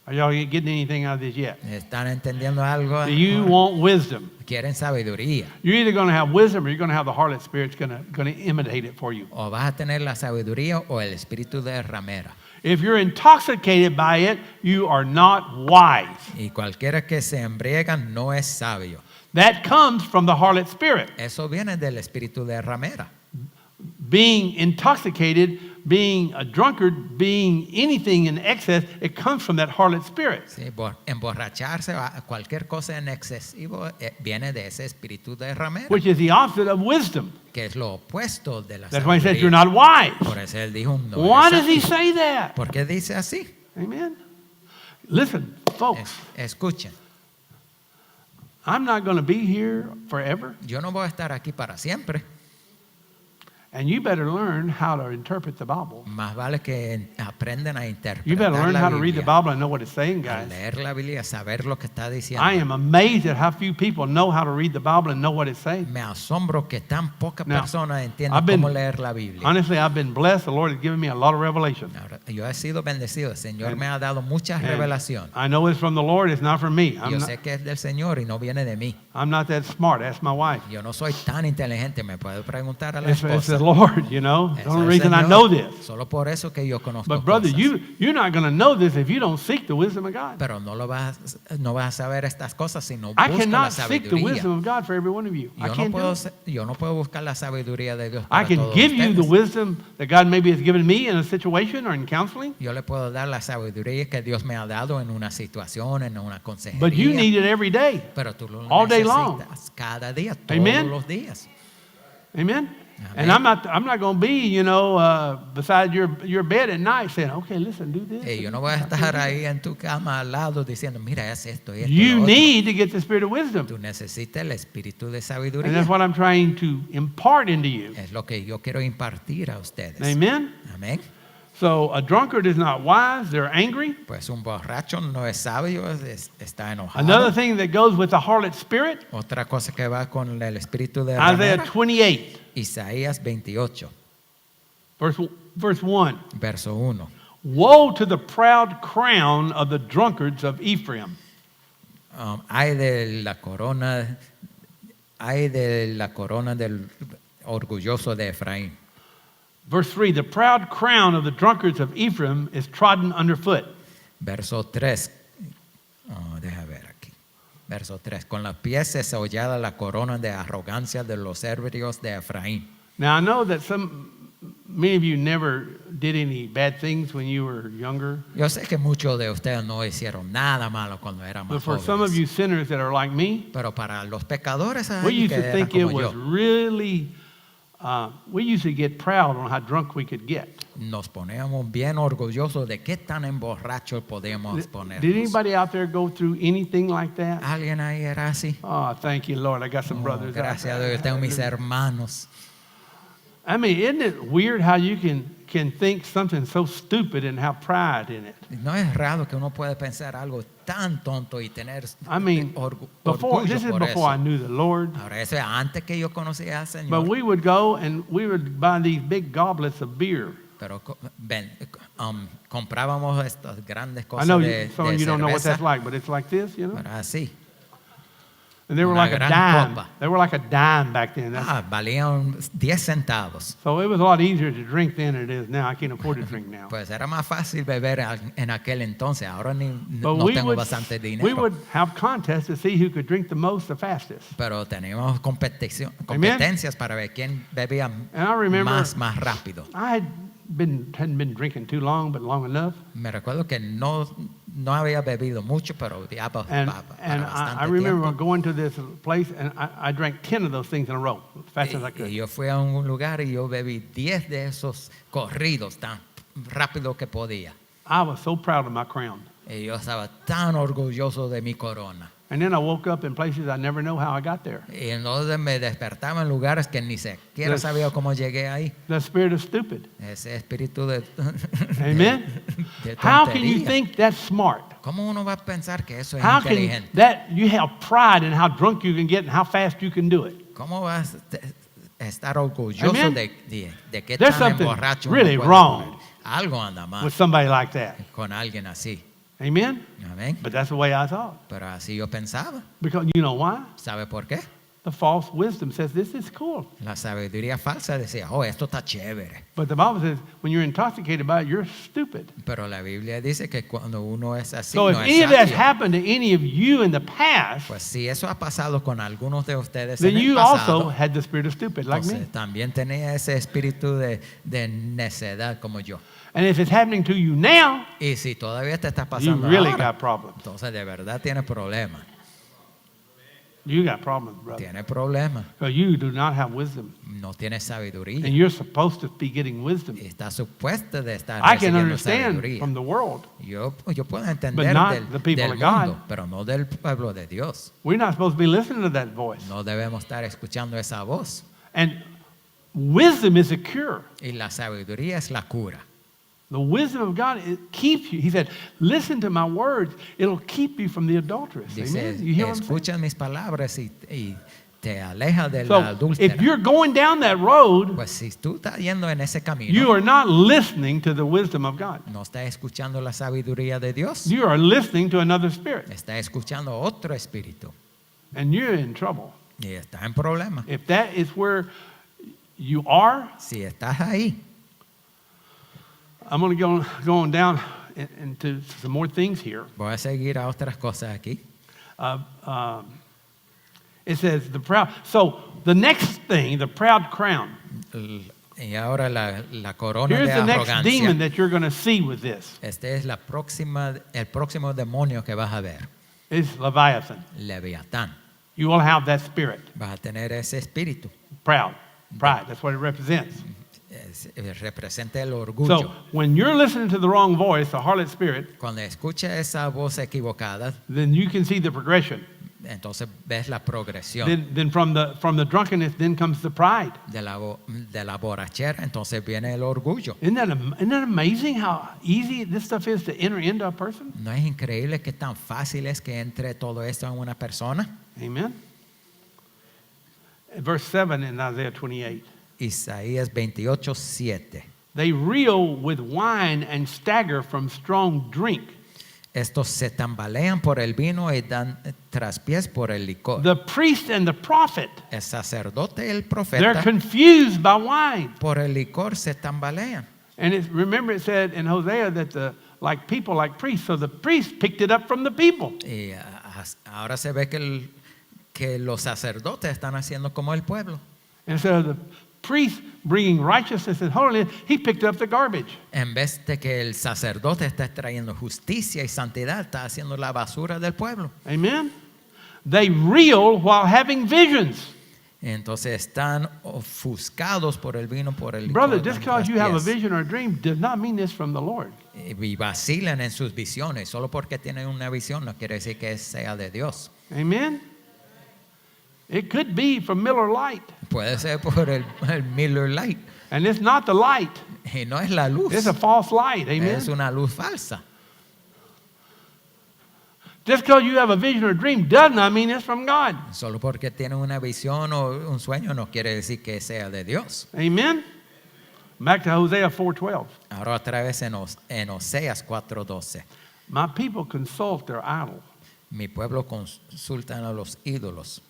Are y'all getting anything out of this yet? ¿Están entendiendo algo? Do you want wisdom? Quieren sabiduría. You're either going to have wisdom or you're going to have the harlot spirit's going to imitate it for you. O vas a tener la sabiduría o el espíritu de ramera. If you're intoxicated by it, you are not wise. Y cualquiera que se embriaga no es sabio. That comes from the harlot spirit. Eso viene del espíritu de ramera. Being intoxicated, being a drunkard, being anything in excess, it comes from that harlot spirit. Sí, emborracharse o cualquier cosa en excesivo viene de ese espíritu de ramera, Which is the opposite of wisdom. que es lo opuesto de la That's why he says you're sabiduría. not wise. Por eso él dijo, no Why eres does he sabio. say that? ¿Por qué dice así? Amen. Listen, folks, Escuchen, I'm not going to be here forever, yo no voy a estar aquí para siempre. and you better learn how to interpret the Bible. Más vale que aprenden a You better interpretar learn la how to read the Biblia, Bible and know what it's saying, a guys. leer la Biblia, saber lo que está diciendo. I am amazed at how few people know how to read the Bible and know what it's saying. Me asombro que tan pocas Now, personas entienden I've been- cómo leer la Biblia. Honestly, I've been blessed. The Lord has given me a lot of revelation. Ahora, yo he sido bendecido, el Señor And- me ha dado mucha And revelación. I know it's from the Lord. It's not from me. Yo sé que es del Señor y no viene de mí. I'm not that smart. Ask my wife. Yo no soy tan inteligente, me puedo preguntar a la It's the esposa. Lord, you know. The Es only el reason I Señor. know this. Solo por eso que yo conozco But brother, cosas. you're not going to know this if you don't seek the wisdom of God. Pero no vas a saber estas cosas si no I buscas la cannot seek the sabiduría. wisdom of God for every one of you. I can't do it. Yo no puedo buscar la sabiduría de Dios I para can todos give you the ustedes. wisdom that God maybe has given me in a situation or in counseling, Yo le puedo dar la sabiduría que Dios me ha dado en una situación, en una consejería. but you need it every day. Pero tú lo all day long. necesitas cada día, todos Amen. los días. Amen. Amen. And I'm not going to be, beside your bed at night saying, okay, listen, do this. Y yo no voy a estar ahí en tu cama al lado diciendo, mira, haz esto y esto. You lo otro. need to get the spirit of wisdom. Tú necesitas el espíritu de And sabiduría. that's what I'm trying to impart into you. Es lo que yo quiero impartir a ustedes. Amen. Amén. So a drunkard is not wise. They're angry. Pues un borracho no es sabio, está enojado. Another thing that goes with the harlot spirit, Otra cosa que va con el espíritu de Isaiah ramera, 28, Isaías 28, verse 1. verso 1. Woe to the proud crown of the drunkards of Ephraim. Hay de la corona del orgulloso de Efraín. Verse 3, the proud crown of the drunkards of Ephraim is trodden underfoot. Verso 3. Deja ver aquí. Verso 3. Con los pies desollada la corona de arrogancia de los serbios de Efraín. Now I know that many of you never did any bad things when you were younger. Yo sé que muchos de ustedes no hicieron nada malo cuando eran But más for some of jóvenes. you sinners that are like me, Pero para los pecadores we ahí used que to eran think it como was yo, really, we used to get proud on how drunk we could get. nos poníamos bien orgullosos de qué tan emborrachos podíamos Did ponernos. anybody out there go through anything like that? ¿Alguien ahí era así? Oh, thank you, Lord. I got some Oh, brothers out gracias a there. Dios, tengo mis hermanos. I mean, isn't it weird how you can think something so stupid and have pride in it? No es raro que uno puede pensar algo tan tonto y tener I mean, before, orgullo this is por before I eso. knew the Lord. Ahora, eso es antes que yo conocía al But Señor. we would go and we would buy these big goblets of beer. Pero comprábamos estas grandes I cosas know de some of you don't know what that's cerveza. like, but it's like this, you know? Pero así. And they were Una like a gran dime. copa. They were like a dime back then. Valían 10 centavos. So it was a lot easier to drink then than it is now. I can't afford to drink now. Pues era más fácil beber en aquel entonces. Ahora But no tengo bastante we dinero. would have contests to see who could drink the most, the fastest. Pero teníamos competencias para ver quién bebía And I remember más rápido. I hadn't been drinking too long, but long enough. Me recuerdo que no había bebido mucho, pero ya And I bastante remember tiempo. going to this place and I drank 10 of those things in a row, as fast as I Y could. yo fui a un lugar y yo bebí 10 de esos corridos tan rápido que podía. I was so proud of my crown. Y yo estaba tan orgulloso de mi corona. And then I woke up in places I never know how I got there. Y entonces me despertaba en lugares que ni siquiera Yes. sabía cómo llegué ahí. The spirit of stupid. Ese espíritu de, Amen. de How can you tontería. think that's smart? ¿Cómo uno va a pensar que eso es How can inteligente? that you have pride in how drunk you can get and how fast you can do it? ¿Cómo vas a estar orgulloso Amen. de qué There's tan something emborracho uno really puede wrong poner? Algo anda mal with somebody like that? con alguien así. Amen. Amén. But that's the way I thought. Pero así yo pensaba. Because you know why? ¿Sabe por qué? The false wisdom says this is cool. La sabiduría falsa decía, oh, esto está chévere. But the Bible says when you're intoxicated by it, you're stupid. Pero la Biblia dice que cuando uno es así, So if no any es of that sabio. happened to any of you in the past, Pues si eso ha pasado con algunos de ustedes then en el you pasado, also had the spirit of stupid like entonces me. también tenía ese espíritu de necedad como yo. And if it's happening to you now, Y si todavía te está you pasando really ahora, got problems. entonces de verdad tiene problemas. You got problems, brother. Tiene problemas. Because you do not have wisdom. No tiene sabiduría. And you're supposed to be getting wisdom. Está supuesto de estar I can recibiendo understand sabiduría. from the world. Yo puedo entender not del, the people del of God. mundo, pero no del pueblo de Dios. We're not supposed to be listening to that voice. No debemos estar escuchando esa voz. And wisdom is a cure. Y la sabiduría es la cura. The wisdom of God, it keeps you. He said, listen to my words. It'll keep you from the adulteress. Dice, Amen. You hear what I'm saying? escucha mis palabras y te aleja de la So adúltera. if you're going down that road, Pues si tú estás yendo en ese camino, you are not listening to the wisdom of God. no estás escuchando la sabiduría de Dios, You are listening to another spirit. estás escuchando otro espíritu And you're in trouble. y estás en problema. If that is where you are, Si estás ahí, I'm going to go on down into some more things here. voy a seguir a otras cosas aquí. It says the proud. So the next thing, the proud crown. Y ahora la corona Here's de the next demon arrogancia. that you're going to see with this. Este es el próximo demonio que vas a ver, It's Leviathan. Leviatán. You will have that spirit. Vas a tener ese espíritu. Proud. Pride. That's what it represents. Representa el orgullo. So when you're listening to the wrong voice, the harlot spirit, Cuando escuchas esa voz equivocada, then you can see the progression. entonces ves la progresión Then from the drunkenness, then comes the pride. de la borrachera, entonces viene el orgullo. Isn't that amazing how easy this stuff is to enter into a person? ¿No es increíble que tan fácil es que entre todo esto en una persona? Amen. Verse 7 in Isaiah 28. Isaías 28:7. They reel with wine and stagger from strong drink. Estos se tambalean por el vino y dan traspiés por el licor. The priest and the prophet, El sacerdote y el they're profeta confused by wine. por el licor se tambalean. And remember it said in Hosea that like people like priests. So the priest picked it up from the people. Y ahora se ve que los sacerdotes están haciendo como el pueblo. And so the priest bringing righteousness and holiness, he picked up the garbage. En vez de que el sacerdote está trayendo justicia y santidad, está haciendo la basura del pueblo. Amen? They reel while having visions. Entonces están ofuscados por el vino, por el Brother, licor, just con because you have a las pies. vision or a dream does not mean it's from the Lord. Y vacilan en sus visiones. Solo porque tienen una visión no quiere decir que sea de Dios. Amen? It could be from Miller Lite. Puede ser por el Miller Light. And it's not the light. Y no es la luz. It's a false light. Amen? Es una luz falsa. Just because you have a vision or a dream does not mean it's from God. Solo porque tienen una visión o un sueño no quiere decir que sea de Dios. Amen? Back to Hosea 4:12. Ahora otra vez en Oseas 4:12. My people consult their idol. Mi pueblo consulta a los ídolos.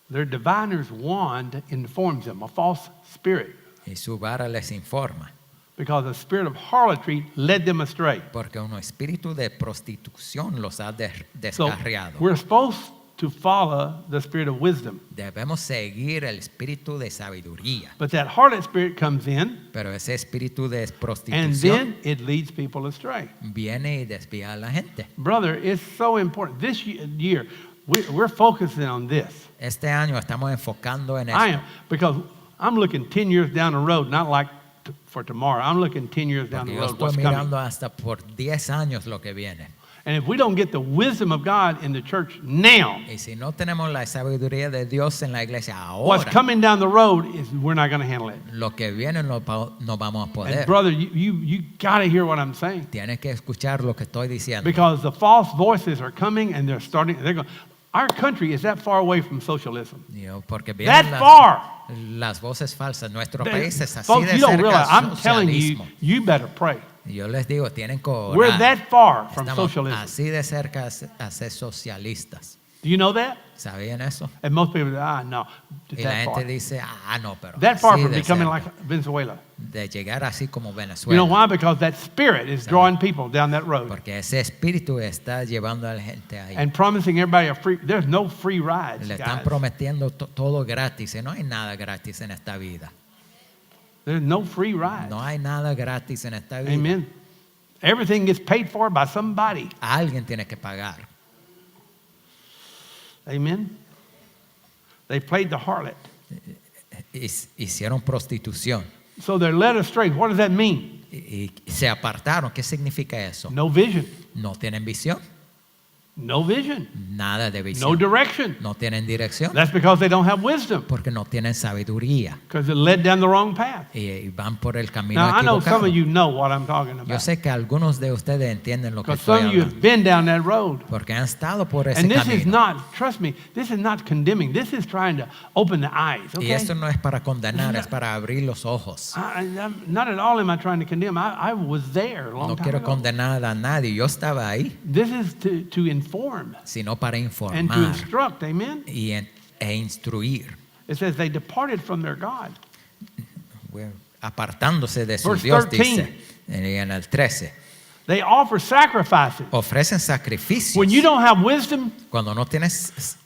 Their diviner's wand informs them, a false spirit, Y su vara les informa. because the spirit of harlotry led them astray. Porque un espíritu de prostitución los ha So descarriado. we're supposed to follow the spirit of wisdom. Debemos seguir el espíritu de sabiduría. But that harlot spirit comes in, Pero ese espíritu de and prostitución then it leads people astray. viene y desvía a la gente. Brother, it's so important. This year, we're focusing on this. Este año estamos enfocando en I esto. am, because I'm looking 10 years down the road, not like for tomorrow. I'm looking 10 years down Porque the yo road, estoy what's coming. mirando hasta por 10 años lo que viene. And if we don't get the wisdom of God in the church now, Y si no tenemos la sabiduría de Dios en la iglesia what's ahora, coming down the road is we're not going to handle it. lo que viene no vamos a And poder. brother, you got to hear what I'm saying, Tienes que escuchar lo que estoy diciendo. because the false voices are coming and they're going. Our country is that far away from socialism. Porque That vienen far. las voces falsas. Nuestro país es así Folks, de you don't cerca realize. I'm al telling you, socialismo. you better pray. Y yo les digo, tienen que orar. We're that far from Estamos socialism. así de cerca a ser socialistas. Do you know that? ¿Sabían eso? And most people say, no, it's Y la that gente far. dice, no, pero That far así from de becoming cerca, like Venezuela. de llegar así como You Venezuela. know why? Because that spirit is drawing people down that road Porque ese espíritu está llevando a la gente ahí. and promising everybody a free. There's no free rides, Le están guys. prometiendo todo gratis. Y no hay nada gratis en esta vida. There's no free rides. No hay nada gratis en esta vida. Amen. Everything gets paid for by somebody. Alguien tiene que pagar. Amen. They played the harlot. Hicieron prostitución. So they're led astray. What does that mean? Y se apartaron. ¿Qué significa eso? No vision. No tienen visión. No vision. Nada de No visión. direction. No tienen dirección. That's because they don't have wisdom, Porque no tienen sabiduría. because it led down the wrong path. Y van por el camino Now, I know some equivocado. of you know what I'm talking Yo about, sé que algunos de ustedes entienden lo que because estoy some of you hablando. have been down that road. Porque han estado por ese And this is camino. not, trust me, this is not condemning. This is trying to open the eyes, Y okay? esto no es para condenar, es para abrir los ojos. Not at all am I trying to condemn. I was there a long No time quiero ago. condenar a nadie. Yo estaba ahí, This is to inform sino para and to informar instruct, amen? e instruir, It says they departed from their God. apartándose de su Verse Dios, 13. dice en el 13. They offer sacrifices. Ofrecen sacrificios. When you don't have wisdom, Cuando no tienes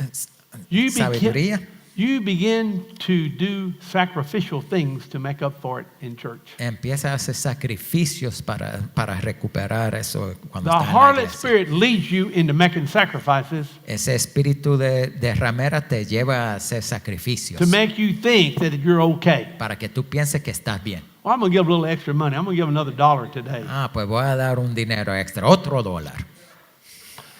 you sabiduría, begin to do sacrificial things to make up for it in church. empieza a hacer sacrificios para recuperar eso cuando The está en la harlot iglesia. spirit leads you into making sacrifices Ese espíritu de ramera te lleva a hacer sacrificios to make you think that you're okay. para que tú pienses que estás bien. Well, I'm going to give a little extra money. I'm going to give another $1 today. Pues voy a dar un dinero extra, otro $1.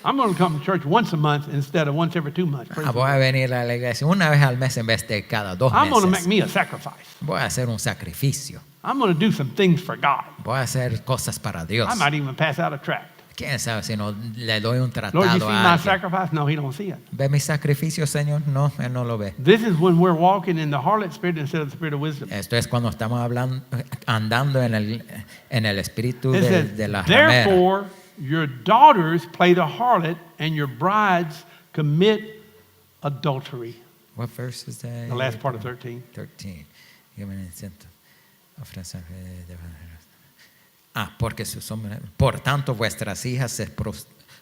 I'm going to come to church once a month instead of once every 2 months. Praise the Voy a Lord. venir a la iglesia una vez al mes en vez de cada 2 I'm going to make meses. me a sacrifice. Voy a hacer un sacrificio. I'm going to do some things for God. Voy a hacer cosas para Dios. I might even pass out a tract. ¿Quién sabe si no le doy un Lord, you tratado see a my alguien? sacrifice? No, he don't see it. ¿Ve mi sacrificio, Señor? No, Él no lo ve. This is when we're walking in the harlot spirit instead of the spirit of wisdom. Esto es cuando estamos andando en el espíritu It says, de la ramera. therefore, your daughters play the harlot and your brides commit adultery. What verse is that? The last part of 13. 13. Porque sus hombres, por tanto vuestras hijas se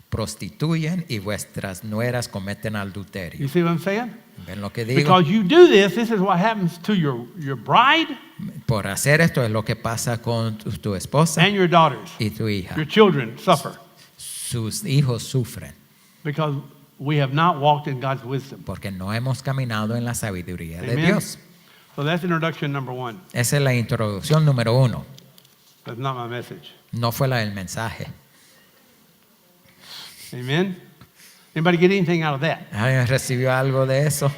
prostituyen y vuestras nueras cometen You adulterio. see what I'm saying? ¿Ven lo que digo? Because you do this is what happens to your bride Por hacer esto es lo que pasa con tu esposa and your daughters. y tu hija. Your children suffer Sus hijos sufren because we have not walked in God's wisdom. porque no hemos caminado en la sabiduría de Amen. Dios. So that's introduction number 1. Esa es la introducción número 1. That's not my message. No fue la del mensaje. Amen. Anybody get anything out of that? ¿Alguien recibió algo de eso?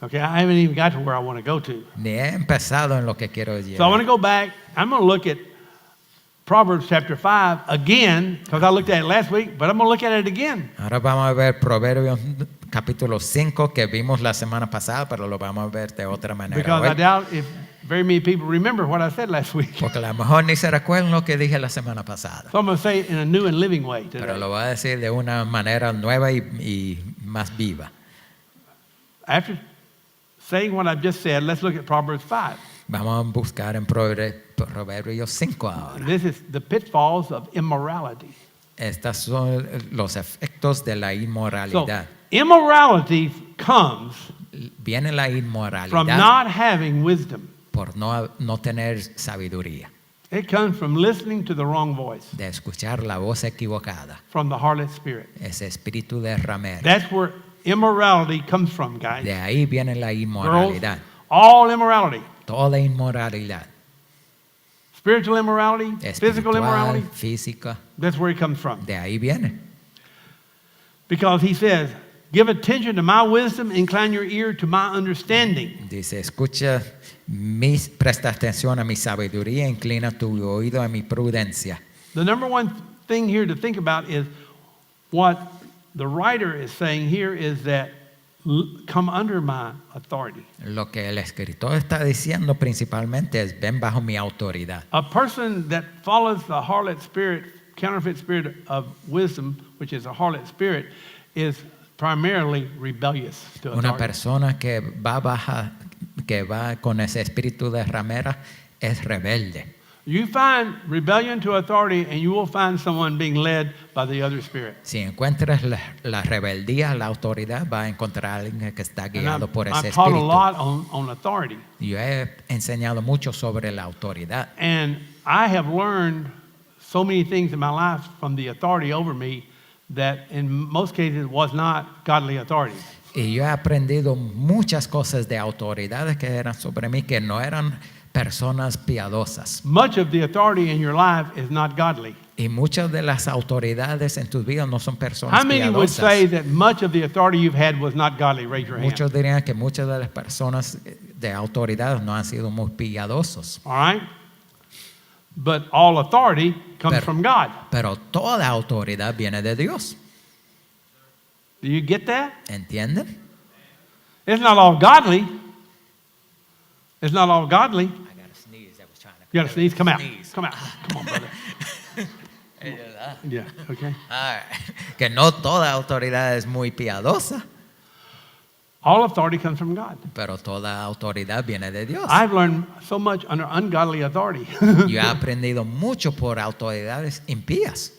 Okay, I haven't even got to where I want to go to. Ni he empezado en lo que quiero So I want to llegar. go back. I'm going to look at Proverbs chapter 5 again because I looked at it last week, but I'm going to look at it again. Ahora vamos a ver Proverbios capítulo 5 que vimos la semana pasada, pero lo vamos a ver de otra manera Because I hoy. doubt if very many people remember what I said last week. Porque a lo mejor ni se recuerdan lo que dije la semana pasada. So I'm going to say it in a new and living way Pero today. lo voy a decir de una manera nueva y más viva. After saying what I've just said, let's look at Proverbs 5. Vamos a buscar en Proverbios 5 ahora. This is the pitfalls of immorality. Estos son los efectos de la So, inmoralidad. immorality comes Viene la from inmoralidad not having wisdom. por no tener sabiduría, It comes from listening to the wrong voice, de escuchar la voz equivocada, from the harlot spirit. ese espíritu de ramero. That's where immorality comes from, guys. De ahí viene la Girls, inmoralidad, all immorality. toda inmoralidad, Spiritual immorality, physical espiritual, immorality, física, that's where it comes from. de ahí viene. Because he says, give attention to my wisdom, incline your ear to my understanding. Dice, presta atención a mi sabiduría, inclina tu oído a mi prudencia. The number one thing here to think about is what the writer is saying here is that come under my authority. Lo que el escritor está diciendo principalmente es, ven bajo mi autoridad. A person that follows the harlot spirit, counterfeit spirit of wisdom, which is a harlot spirit, is primarily rebellious to Una authority. persona que va con ese espíritu de ramera es rebelde. You find rebellion to authority and you will find someone being led by the other spirit. Si encuentras la rebeldía, la autoridad, va a encontrar a alguien que está And guiado por ese I've taught a espíritu. lot on authority. Yo he enseñado mucho sobre la autoridad. And I have learned so many things in my life from the authority over me that in most cases was not godly authority. Y yo he aprendido muchas cosas de autoridades que eran sobre mí, que no eran personas piadosas. Much of the authority in your life is not godly. Y muchas de las autoridades en tus vidas no son personas How many would say piadosas. that much of the authority you've had was not godly? Raise your hand. Muchos dirían que muchas de las personas de autoridad no han sido muy piadosos. All right? But all authority comes Pero- from God. Pero toda autoridad viene de Dios. Do you get that? ¿Entienden? It's not all godly. It's not all godly. You got to sneeze. Come out. Come out. Come on, brother. Yeah. Okay. Que no toda autoridad es muy piadosa, All authority comes from God. pero toda autoridad viene de Dios. I've learned so much under ungodly authority. Yo he aprendido mucho por autoridades impías.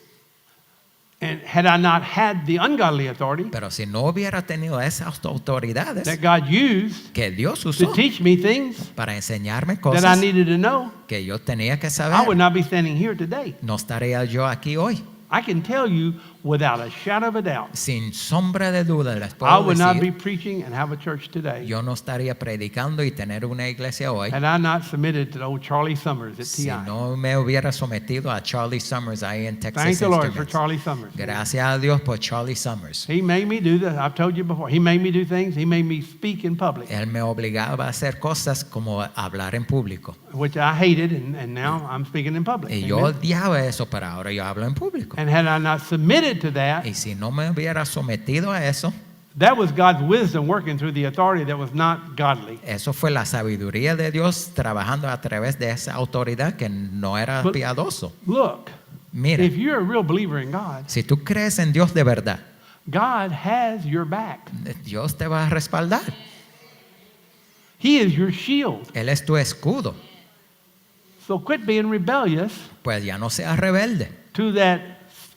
And had I not had the ungodly authority Pero si no hubiera tenido esas autoridades that God used que Dios to usó teach me things para enseñarme that I cosas needed to know, que yo tenía que I would saber, not be standing here today. no estaría yo aquí hoy. I can tell you without a shadow of a doubt, Sin sombra de duda les I puedo would not be decir, preaching and have a church today yo no estaría predicando y tener una iglesia hoy had I not submitted to old Charlie Summers at si TI. no me hubiera sometido a Charlie Summers ahí en Texas Thank the Lord for Instruments. Charlie Summers. Gracias a Dios por Charlie Summers. He made me do that. I've told you before. He made me do things. He made me speak in public, Él me obligaba a hacer cosas como hablar en público. which I hated, and now I'm speaking in public. Y yo Amen. odiaba eso, pero ahora yo hablo en público. And had I not submitted to that, Y si no me hubiera sometido a eso, that was God's wisdom working through the authority that was not godly. eso fue la sabiduría de Dios trabajando a través de esa autoridad que no era But- piadoso. Look, Mira, if you're a real believer in God, si tú crees en Dios de verdad, God has your back. Dios te va a respaldar. He is your shield. Él es tu escudo. So quit being rebellious Pues ya no seas rebelde to that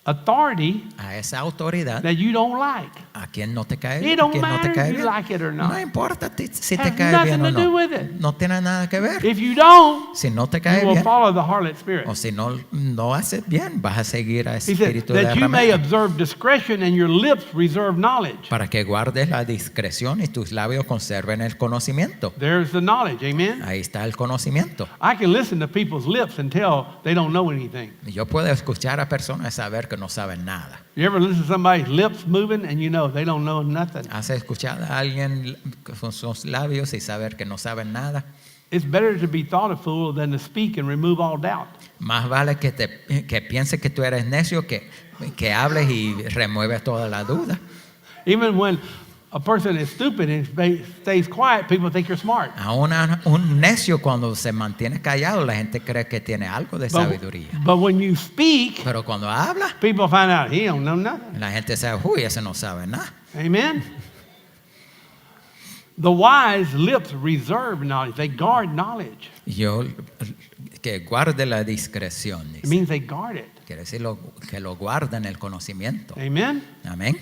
authority a esa autoridad that you don't like. a quien no te cae It bien, a don't quien no te matter cae if you bien. like it or not. No importa si te Has cae bien o nothing to do no. with it. No tiene nada que ver. If you don't, Si no te you cae will bien follow the harlot spirit. o si no haces bien, vas a seguir a ese He said espíritu de that you may ramera. observe discretion and your lips reserve knowledge. Para que guardes la discreción y tus labios conserven el conocimiento. There's the knowledge, amen? Ahí está el conocimiento. I can listen to people's lips and tell they don't know anything. Yo puedo escuchar a personas y saber que no saben nada. You ever listen to somebody's lips moving and you know they don't know nothing? ¿Has escuchado a alguien con sus labios y saber que no saben nada? It's better to be thought a fool than to speak and remove all doubt. Más vale que piense que tú eres necio que hables y remueves toda la duda. Even when a person is stupid and stays quiet, people think you're smart. Aún un necio cuando se mantiene callado, la gente cree que tiene algo de sabiduría. But when you speak, Pero cuando habla, people find out he don't know nothing. la gente sabe, uy, ese no sabe nada. Amen? The wise lips reserve knowledge. They guard knowledge. Yo que guarde la discreción. It Dice. means they guard it. Quiere decir que lo guarden el conocimiento. Amen? Amén.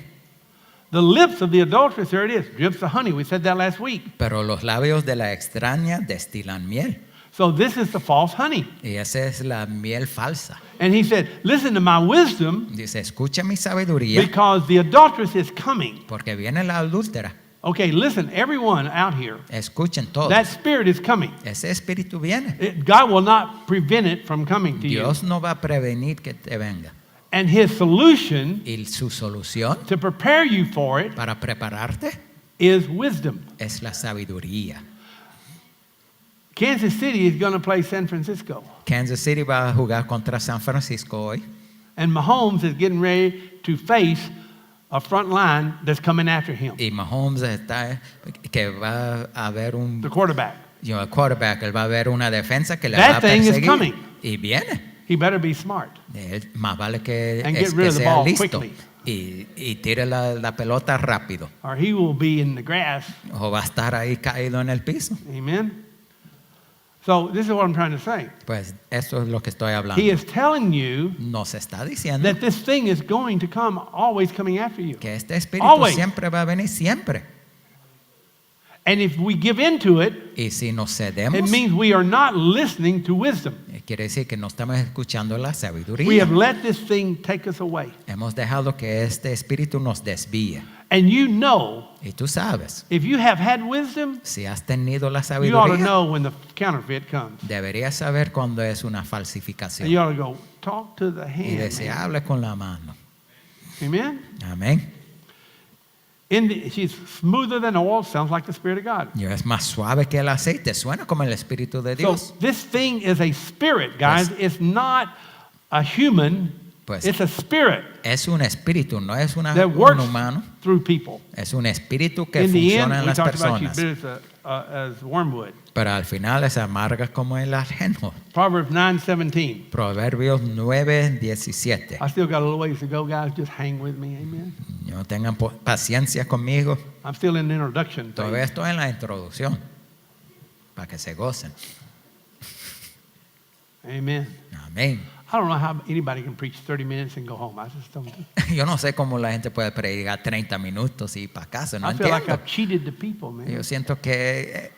The lips of the adulteress, there it is, drips of honey. We said that last week. Pero los labios de la extraña destilan miel. So this is the false honey. Y esa es la miel falsa. And he said, listen to my wisdom Dice, escucha mi sabiduría because the adulteress is coming. porque viene la adúltera. Okay, listen, everyone out here, Escuchen todos. that spirit is coming. Ese espíritu viene. God will not prevent it from coming to you. Dios no va a prevenir que te venga. And his solution Y su solución to prepare you for it para prepararte is wisdom. es la sabiduría. Kansas City is going to play San Francisco. Kansas City va a jugar contra San Francisco hoy. And Mahomes is getting ready to face a front line that's coming after him, Y Mahomes está que va a haber un the quarterback. quarterback, él va a ver una defensa que le That va a thing is perseguir. coming. Y viene. He better be smart. Él, más vale que, And get rid que of the sea ball listo quickly. y tire la pelota rápido. Or he will be in the grass. O va a estar ahí caído en el piso. Amen? So this is what I'm trying to say. Pues eso es lo que estoy He hablando. is telling you Nos está diciendo that this thing is going to come, always coming after you. que este espíritu Always. siempre va a venir, siempre. And if we give into it, Y si nos it cedemos, means we are not listening to wisdom. quiere decir que no estamos escuchando la We sabiduría. have let this thing take us away. Hemos dejado que este espíritu nos desvíe. And you know, Y tú sabes, if you have had wisdom, si has tenido la you ought to sabiduría, know when the counterfeit comes. deberías saber cuando es una And falsificación. you ought to go, talk to the Y hand. deseable con la mano. Man. Amen? Amén. She's smoother than oil, sounds like the Spirit of God. Y es más suave que el aceite, suena como el espíritu de So Dios. this thing is a spirit, guys. It's not a human. Pues- It's a spirit Es un espíritu, no es un that works humano. through people. Es un espíritu que In the end, funciona en we las talked about she's personas. bitter as wormwood. Pero al final es amarga como el ajeno. Proverbs 9:17. Proverbios 9:17. I still got a little ways to go, guys. Just hang with me. Amen. No tengan paciencia conmigo. I'm still in the introduction Todavía phase. estoy en la introducción. Para que se gocen. Amen. Amén. I don't know how anybody can preach 30 minutes and go home. I just don't. Yo no sé cómo la gente puede predicar 30 minutos y ir para casa. No I feel like entiendo. I've cheated the people, man. Yo siento que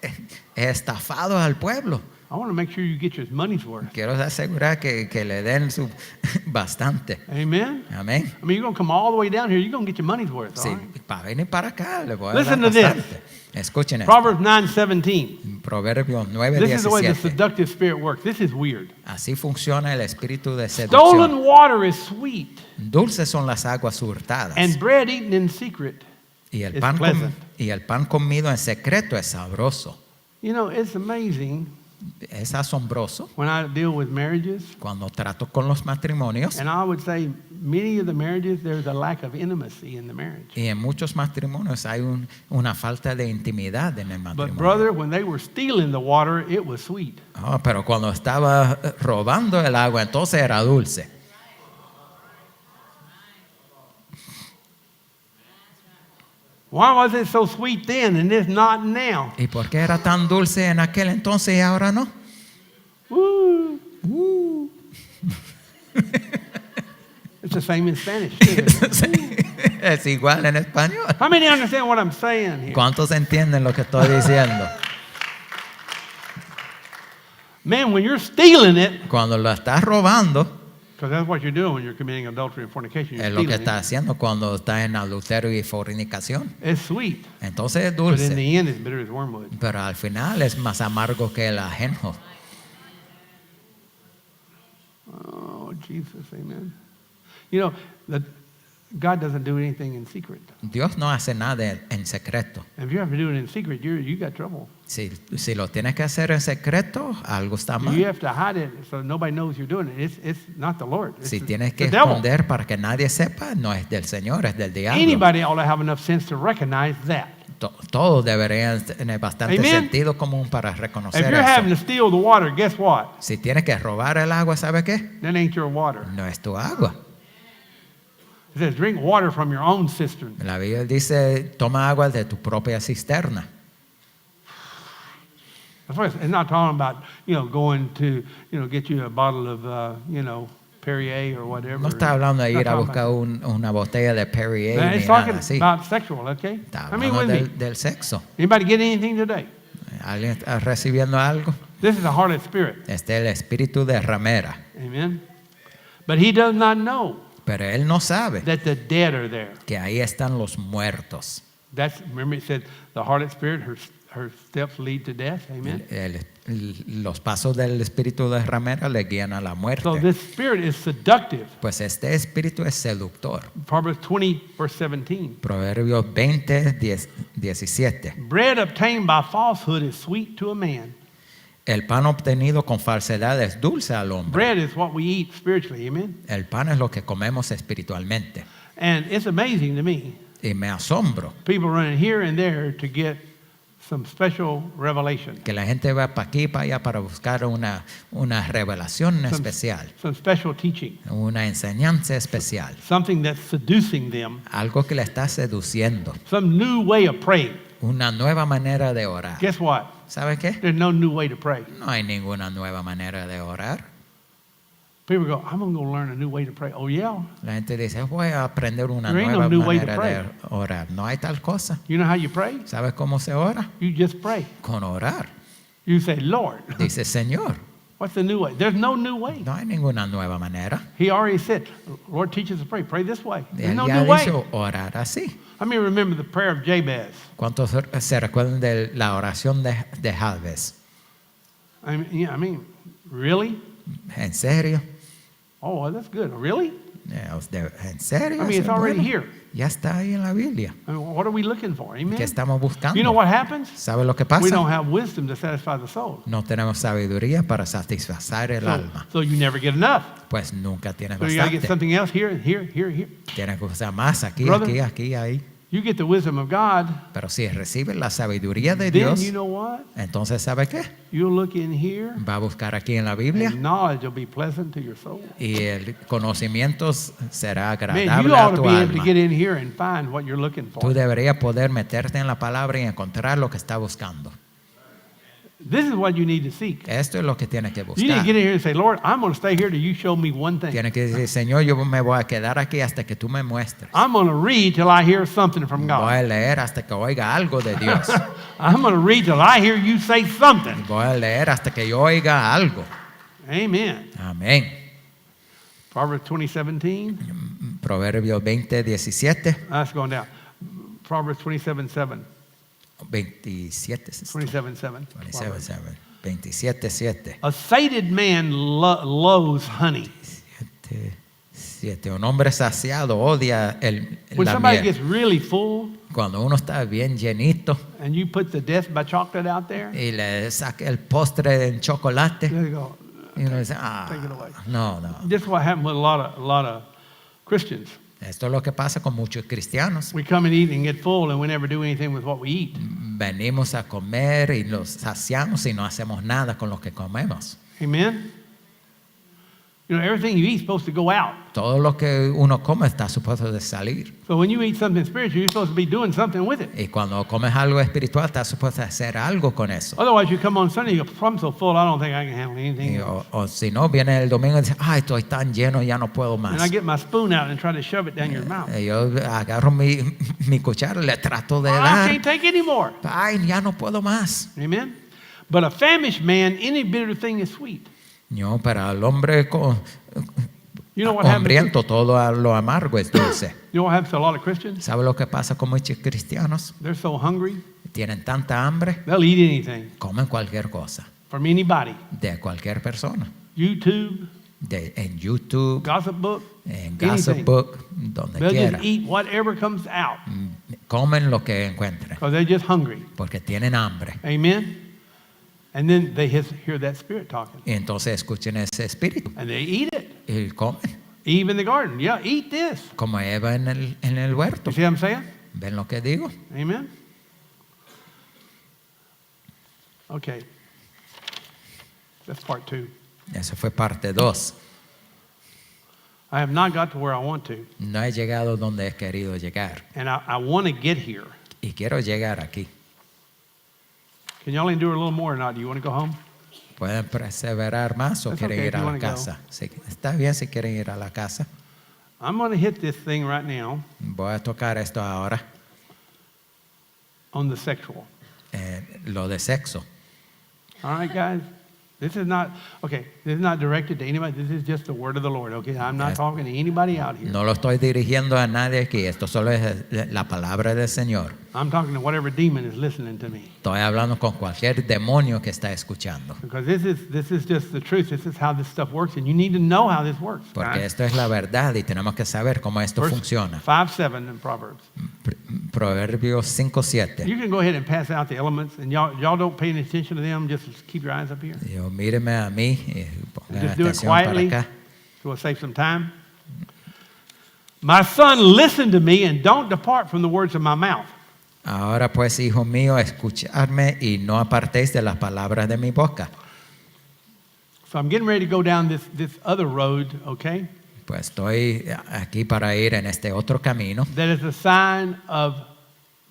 he estafado al pueblo. I want to make sure you get your money's worth. Quiero asegurar que le den su bastante. Amen. Amén. I mean, you're going to come all the way down here. You're going to get your money's worth. Sí, All right? para venir para acá le voy a Listen dar to this. bastante. Escuchen esto. Proverbs 9:17. Proverbios This is the way the 9:17. seductive spirit works. This is weird. Así funciona el espíritu de Stolen seducción. water is sweet, Dulces son las aguas hurtadas. and bread eaten in secret Y el, is pan pleasant. y el pan comido en secreto es sabroso. You know, it's amazing Es asombroso when I deal with marriages, cuando trato con los matrimonios. and I would say many of the marriages, there's a lack of intimacy in the marriage. Y en muchos matrimonios hay una falta de intimidad en el But matrimonio. brother, when they were stealing the water, it was sweet. Oh, pero cuando estaba robando el agua, entonces era dulce. Why was it so sweet then and it's not now? ¿Y por qué era tan dulce en aquel entonces y ahora no? Woo. It's the same in Spanish. Too. Es igual en español. How many understand what I'm saying here? ¿Cuántos entienden lo que estoy diciendo? Man, when you're stealing it, Cuando lo estás robando, because that's what you're doing when you're committing adultery and fornication. You're es lo que stealing estás it. haciendo cuando estás en adulterio y fornicación. It's sweet, Entonces es but in dulce, the end, it's bitter as wormwood. pero al final es más amargo que el ajenjo. Oh, Jesus, amen. You know, God doesn't do anything in secret. Dios no hace nada en secreto. If you have to do it in secret, you got trouble. Si lo tienes que hacer en secreto, algo está You mal. have to hide it so nobody knows you're doing it. It's not the Lord. It's Si the tienes que devil. esconder para que nadie sepa, no es del Señor, es del diablo. Anybody ought to have enough sense to recognize that. Todos deberían tener bastante Amen. sentido común para If reconocer you're having eso. to steal the water, guess what? Si tienes que robar el agua, ¿sabe qué? That ain't your water. No es tu agua. It says drink water from your own cistern. La Biblia dice, toma agua de tu propia cisterna. That's why it's not talking about, going to, get you a bottle of, Perrier or whatever. No está hablando de It's ir not a talking buscar about una botella de Perrier that. ni It's nada talking así. about sexual, okay? Está I mean, hablando with me. del sexo. Anybody get anything today? ¿Alguien está recibiendo algo? This is the harlot spirit. Este es el espíritu de ramera. Amen. But he does not know Pero él no sabe that the dead are there. que ahí están los muertos. Remember it said the harlot spirit, her steps lead to death. Amen. Los pasos del espíritu de ramera le guían a la So muerte. this spirit is seductive. Pues este espíritu es seductor. Proverbs 20, verse 17. Proverbios 20:17. Bread obtained by falsehood is sweet to a man. El pan obtenido con falsedad es dulce al hombre. Bread is what we eat spiritually. Amen. El pan es lo que comemos espiritualmente. And it's amazing to me. Y me asombro People running here and there to get some special revelation. que la gente va para aquí y para allá para buscar una revelación especial, Some special teaching. una enseñanza especial, Something that's seducing them. algo que le está seduciendo, Some new way of praying. una nueva manera de orar. Guess what? ¿Sabe qué? There's no new way to pray. No hay ninguna nueva manera de orar. People go, I'm going to go learn a new way to pray. Oh, yeah. La gente dice, voy a aprender una There ain't no nueva new way to manera de orar. No hay tal cosa. You know how you pray? ¿Sabes cómo se ora? You just pray. Con orar. You say, Lord, Dice, Señor, what's the new way? There's no new way. no hay ninguna nueva manera. He already said, Lord, teach us to pray. Pray this way. There's Él no ya new way. dijo orar así. I mean, remember the prayer of Jabez. ¿Cuántos se recuerdan de la oración de Jabez? I mean, really? ¿En serio? Oh, well, that's good. Really? ¿En serio? I mean, it's Eso es already bueno. here. Ya está ahí en la Biblia. I mean, what are we looking for? Amen. ¿Qué estamos buscando? You know what happens? ¿Sabe lo que We pasa? don't have wisdom to satisfy the soul. No tenemos sabiduría para satisfacer el alma. So you never get enough. Pues nunca tienes So you got to get bastante. something else here and here, here, here. Tienes que usar más aquí, Brother. aquí, ahí. You get the wisdom of God, Pero si recibes la sabiduría de then Dios, you know what? entonces ¿sabe qué? You'll look in here, Va a buscar aquí en la Biblia and knowledge will be pleasant to your soul. y el conocimiento será Man, you agradable a ought to tu be able to alma. get in here and find what you're looking Tú for. deberías poder meterte en la palabra y encontrar lo que está buscando. This is what you need to seek. Esto es lo que tienes que You need to buscar. get in here and say, Lord, I'm going to stay here till you show me one thing. Tienes que decir, Señor, yo me voy a quedar aquí hasta que tú me muestres. I'm going to read till I hear something from Voy God. a leer hasta que oiga algo de Dios. I'm going to read till I hear you say something. Voy a leer hasta que yo oiga algo. Amen. Amén. Proverbs 20:17. Proverbios 20:17. That's going down. Proverbs 27:7. 27. 27:7. 27:7. A sated man loathes honey. 7. Un hombre saciado odia When la somebody miel. gets really full Cuando uno está bien llenito and you put the death by chocolate out there, y le saca el postre en chocolate they go, y uno dice, Take it away. no. this is what happened with a lot of Christians. Esto es lo que pasa con muchos cristianos. We come and eat and get full and we never do anything with what we eat. Venimos a comer y los saciamos y no hacemos nada con lo que comemos. Amen? You know, everything you eat is supposed to go out. Todo lo que uno come está supuesto de salir. So when you eat something spiritual, you're supposed to be doing something with it. Y cuando comes algo espiritual, estás supuesto a hacer algo con eso. Otherwise, you come on Sunday, you go, I'm so full, I don't think I can handle anything. Y o si no, viene el domingo y dice, ay, estoy tan lleno, ya no puedo And más. I get my spoon out and try to shove it down your mouth. Yo agarro mi cuchara y le trato de I dar. can't take anymore. Ay, ya no puedo más. Amen. But a famished man, any bitter thing is sweet. No, para el hombre You know what happens? hambriento, todo lo amargo es dulce. You know what happens to a lot of Christians? ¿Sabe lo que pasa con muchos cristianos? They're so hungry, Tienen tanta hambre, they'll eat anything comen cualquier cosa, from anybody. de cualquier persona. YouTube, En YouTube, gossip book, en anything. Gossip Book, donde They'll quiera. just eat whatever comes out Comen lo que encuentren, because they're just hungry. porque tienen hambre. Amen. And then they hear that spirit talking, Y entonces escuchen ese espíritu and they eat it. y comen, Eve in the garden, yeah, eat this. como Eva en el huerto. You see what I'm saying? ¿Ven lo que digo? Amen. Okay. That's part 2. Eso fue parte 2. I have not got to where I want to, No he llegado donde he querido llegar and I want to get here. y quiero llegar aquí. Can y'all endure a little more or not? Do you want to go home? ¿Pueden perseverar más o That's quieren okay ir if a you la wanna go. casa? Sí, está bien si quieren ir a la casa. I'm going to hit this thing right now Voy a tocar esto ahora, on the sexual. lo de sexo. All right, guys? This is not directed to anybody. This is just the word of the Lord, okay? I'm not Yes. talking to anybody out here. No lo estoy dirigiendo a nadie aquí, esto solo es la palabra del Señor. I'm talking to whatever demon is listening to me. Estoy hablando con cualquier demonio que está escuchando, Because this is just the truth. This is how this stuff works, and you need to know how this works. porque right? esto es la verdad y tenemos que saber cómo esto Verse funciona. 5:7 in Proverbs. Proverbios 5:7. You can go ahead and pass out the elements, and y'all don't pay any attention to them. Just keep your eyes up here. Yo, míreme a mí y pongan Just do it atención para quietly, acá. so we'll save some time. My son, listen to me and don't depart from the words of my mouth. Ahora pues, hijo mío, escuchadme y no apartéis de las palabras de mi boca. So I'm getting ready to go down this other road, okay? Pues estoy aquí para ir en este otro camino, That is a sign of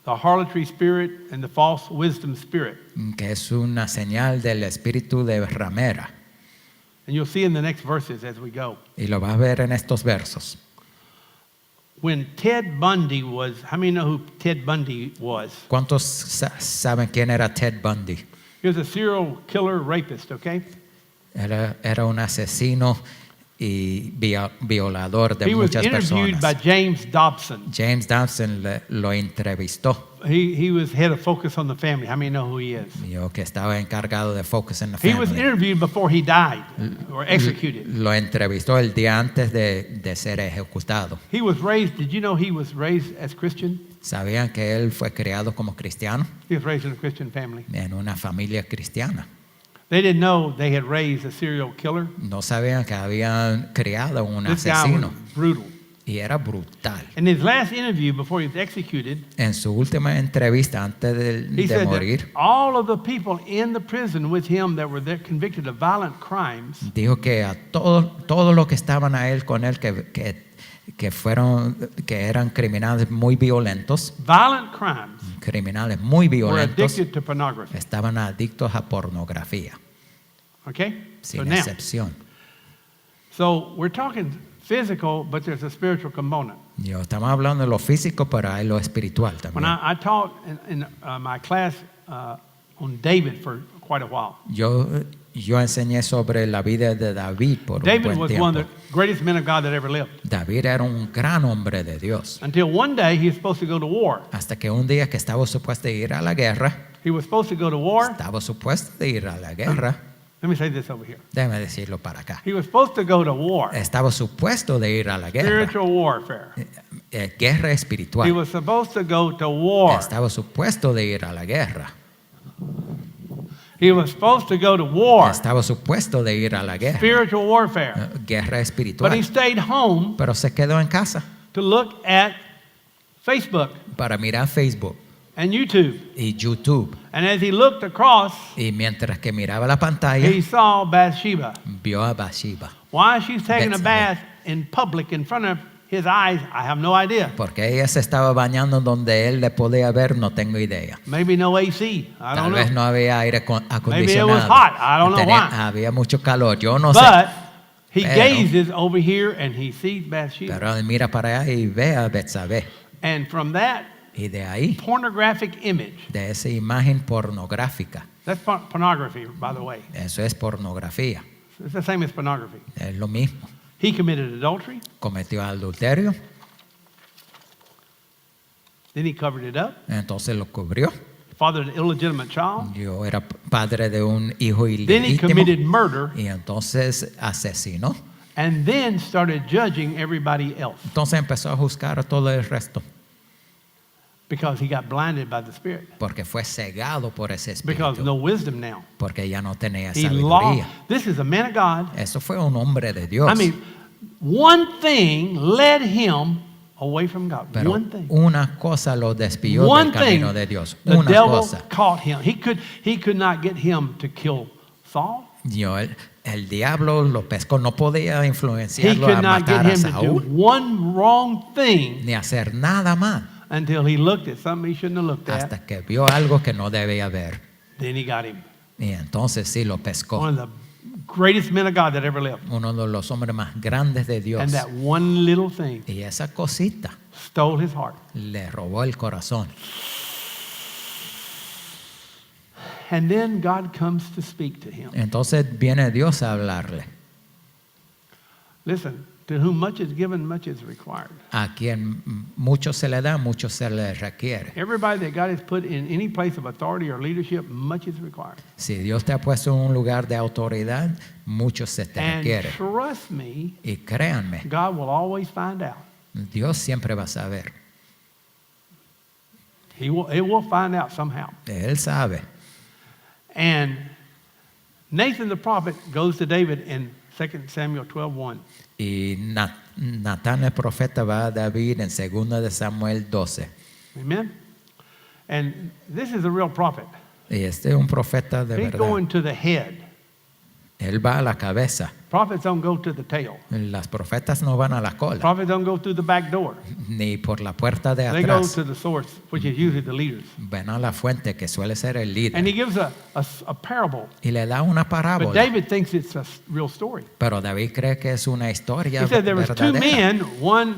the harlotry spirit and the false wisdom spirit. que es una señal del espíritu de ramera. And you'll see in the next verses as we go. Y lo vas a ver en estos versos. When Ted Bundy was, how many know who Ted Bundy was? ¿Cuántos saben quién era Ted Bundy? He was a serial killer rapist, okay? Era un asesino y violador de He was muchas interviewed by personas. James Dobson. James Dobson lo entrevistó. He was head of Focus on the Family. How many know who he is? Yo que estaba encargado de Focus on the He was Family. interviewed before he died or executed. Lo entrevistó el día antes de ser ejecutado. He was raised, did you know he was raised as Christian? ¿Sabían que él fue criado como cristiano? He was raised in a Christian family. En una familia cristiana. They didn't know they had raised a serial killer. No sabían que habían criado un This guy was asesino. brutal. Y era brutal. In his last interview before he was executed, En su última entrevista antes he de said morir, that all of the people in the prison with him that were there convicted of violent crimes, dijo que a todos los que estaban a él con él que eran criminales muy violentos, were addicted to pornography. estaban adictos a pornografía, Okay? So sin now, excepción. so we're talking physical, but there's a spiritual component. Estamos hablando de lo físico, pero hay lo espiritual When también. I taught in my class on David for quite a while, Yo enseñé sobre la vida de David por un David buen was tiempo. one of the greatest men of God that ever lived. David era un gran hombre de Dios. Until one day he was supposed to go to war. Hasta que un día que estaba supuesto de ir a la guerra, He was supposed to go to war. estaba supuesto de ir a la guerra. Let me say this over here. Déjame decirlo para acá. He was supposed to go to war. Estaba supuesto de ir a la guerra. Spiritual warfare. Guerra He espiritual. was supposed to go to war. Estaba supuesto de ir a la guerra. He was supposed to go to war. Estaba supuesto de ir a la guerra. Spiritual warfare. Guerra But he espiritual. stayed home Pero se quedó en casa to look at Facebook. para mirar Facebook. and YouTube. y YouTube. And as he looked across, Y mientras que miraba la pantalla, he saw Bathsheba. vio a Bathsheba. Why she's taking a Bethsabe. bath in public in front of his eyes, I have no idea. Porque ella se estaba bañando donde él le podía ver, no tengo idea. Maybe no AC. I Tal don't vez know. no había aire Maybe it was acondicionado. hot. I don't know why. Había mucho calor, yo no sé. But he Pero- gazes over here and he sees Bathsheba. Pero él mira para allá y ve a Betsabé. And from that Y de ahí, pornographic image, de esa imagen pornográfica, that's pornography, by the way. eso es pornografía, It's the same as pornography. es lo mismo. He committed adultery, Cometió adulterio, then he covered it up, entonces lo cubrió. fathered an illegitimate child, Yo era padre de un hijo then he ilegítimo committed murder, y entonces asesinó. and then started judging everybody else Entonces empezó a juzgar a todo el resto because he got blinded by the Spirit. porque fue cegado por ese Because espíritu, no wisdom now. porque ya no tenía He lost. sabiduría. This is a man of God. Eso fue un hombre de Dios. I mean, one thing led him away from God. Pero One thing. una cosa lo desvió One del thing. camino de Dios. The Una devil cosa. caught him. He could not get him to kill Saul. El diablo lo pescó, no podía He influenciarlo a could not get matar a him to do Saúl one wrong thing ni hacer nada más until he looked at something he shouldn't have looked at. hasta que vio algo que no debía ver. Then he got him. Y entonces sí lo pescó. One of the greatest men of God that ever lived. Uno de los hombres más grandes de Dios. And that one little thing Y esa cosita stole his heart. le robó el corazón. And then God comes to speak to him. Entonces viene Dios a hablarle. Listen, to whom much is given, much is required. A quien mucho se le da, mucho se le requiere. Everybody that God has put in any place of authority or leadership, much is required. Si Dios te ha puesto en un lugar de autoridad, mucho se te And requiere. trust me, Y créanme, God will always find out. Dios siempre va a saber. It will find out somehow. Él sabe. And Nathan the prophet goes to David in 2 Samuel 12:1. Y Natán el profeta va a David en 2 de Samuel 12. Amen? And this is a real prophet. Y este es un profeta de He's verdad. going to the head. Él va a la cabeza. Prophets don't go to the tail. Las profetas no van a la cola, Prophets don't go through the back door. ni por la puerta de They go atrás. to the source, which is usually the leaders. Ven a la fuente que suele ser el And líder. he gives a parable. Y le da una But parábola. David thinks it's a real story. Pero David cree que es una historia He said there was two verdadera. men, one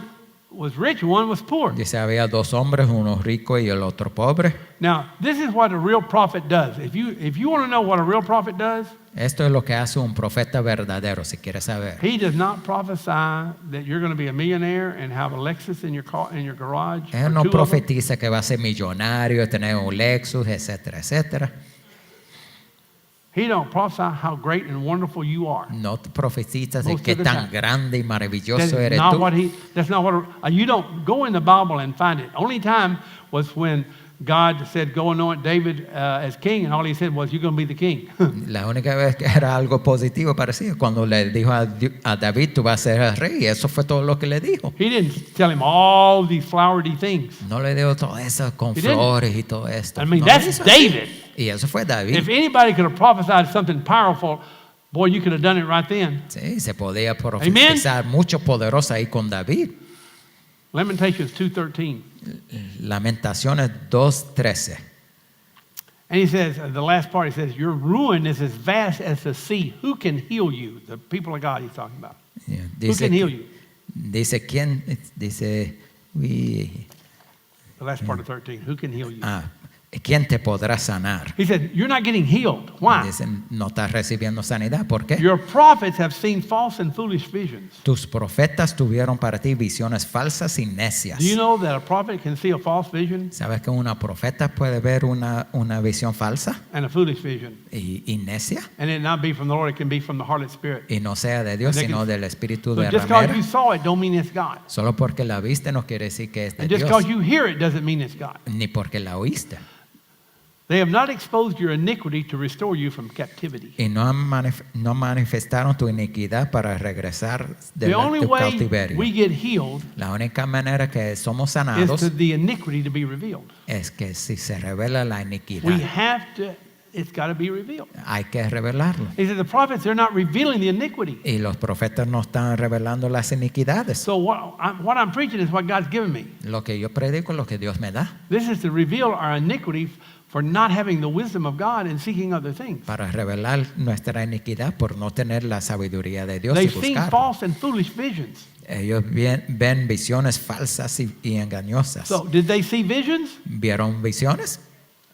was rich, one was poor. Dice, había dos hombres, uno rico y el otro pobre. Now, this is what a real prophet does. If you want to know what a real prophet does, Esto es lo que hace un profeta verdadero, si quieres saber. he does not prophesy that you're going to be a millionaire and have a Lexus in your car, in your garage. Él or no two of them. profetiza que va a ser millonario, tener un Lexus, etcétera, etcétera. He don't prophesy how great and wonderful you are. No profetizas de Most qué of the tan time. grande y maravilloso That's eres not tú. what that's not what you don't go in the Bible and find it. Only time was when God said, "Go anoint David as king," and all he said was, "You're going to be the king." La única vez que era algo positivo parecido cuando le dijo a David, tú vas a ser el rey. Eso fue todo lo que le dijo. He didn't tell him all these flowery things. No le dio todo eso con He didn't. flores y todo esto. I mean, No le that's hizo así. David. Y eso fue David. If anybody could have prophesied something powerful, boy, you could have done it right then. Sí, se podía profetizar mucho poderoso ahí con David. Lamentations 2:13. Lamentaciones 2:13. And he says, the last part, he says, "Your ruin is as vast as the sea. Who can heal you?" The people of God he's talking about. Yeah. Who can heal you? Dice quién, dice, uy, The last part of 13. Who can heal you? ¿quién te podrá sanar? He said, "You're not getting healed. Why? Dice, no estás recibiendo sanidad. ¿Por qué? Your prophets have seen false and foolish visions." Tus profetas tuvieron para ti visiones falsas y necias. Do you know that a prophet can see a false vision ¿Sabes que una profeta puede ver una visión falsa and a foolish vision, y necia? and it not be from the Lord? It can be from the harlot spirit. Y no sea de Dios, They sino can- del espíritu So de just because ramera. you saw it, don't mean it's God. Solo porque la viste no quiere decir que es de And just Dios. because you hear it doesn't mean it's God. Ni porque la oíste. They have not exposed your iniquity to restore you from captivity. Y no manifestaron tu iniquidad para regresar The del only way cautiverio. we get healed La única manera que somos is sanados to the iniquity to be revealed. es que si se revela la We iniquidad, have to, it's got to be revealed. hay que revelarlo. He said the prophets, they're not revealing the iniquity. Y los profetas no están revelando las iniquidades. So what I'm preaching is what God's given me. Lo que yo predico es lo que Dios me da This is to reveal our iniquity for not having the wisdom of God and seeking other things. para revelar nuestra iniquidad por no tener la sabiduría de Dios y They've seen buscarla. false and foolish visions. Ellos ven visiones falsas y engañosas. So did they see visions? ¿Vieron visiones?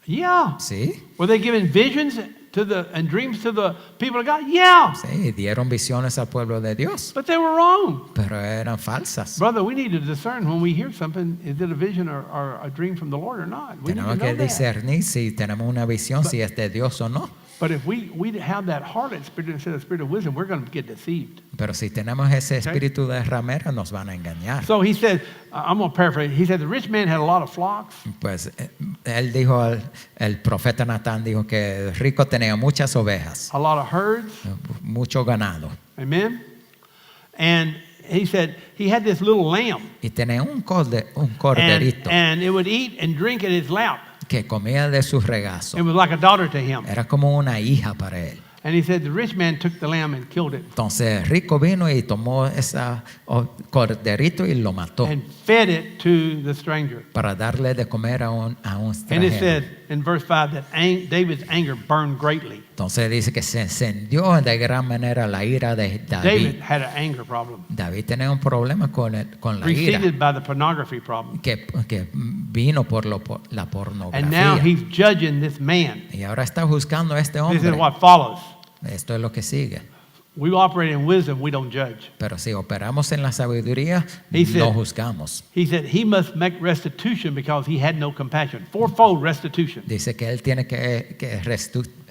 Yeah. Sí. Were they giving visions and dreams to the people of God? Yeah. Sí, dieron visiones al pueblo de Dios, But they were wrong. pero eran falsas. Brother, we need to discern when we hear something, is it a vision or a dream from the Lord or not? We need to Tenemos know que that. discernir si tenemos una visión, si es de Dios o no. But if we have that harlot spirit instead of spirit of wisdom, we're going to get deceived. Pero si tenemos ese espíritu de ramera, nos van a engañar. So he said, I'm going to paraphrase. He said, the rich man had a lot of flocks. Pues él dijo, el profeta Natán dijo que el rico tenía muchas ovejas, A lot of herds. mucho ganado. Amen. And he said he had this little lamb. Y tenía un corderito And it would eat and drink at his lap. que comía de su regazo. It was like a daughter to him. Era como una hija para él. And he said the rich man took the lamb and killed it Entonces el rico vino y tomó ese corderito y lo mató and fed it to the stranger. para darle de comer a un And it extranjero. said in verse 5 that David's anger burned greatly. Entonces dice que se encendió de gran manera la ira de David David. had an anger problem, David tenía un problema con la ira preceded by the pornography problem. que vino por la And now pornografía. he's judging this man. Y ahora está juzgando a este This is hombre. what follows. Esto es lo que sigue. We operate in wisdom, we don't judge. Pero si operamos en la sabiduría, He said- no juzgamos. He said he must make restitution because he had no compassion. Fourfold restitution. Dice que él tiene que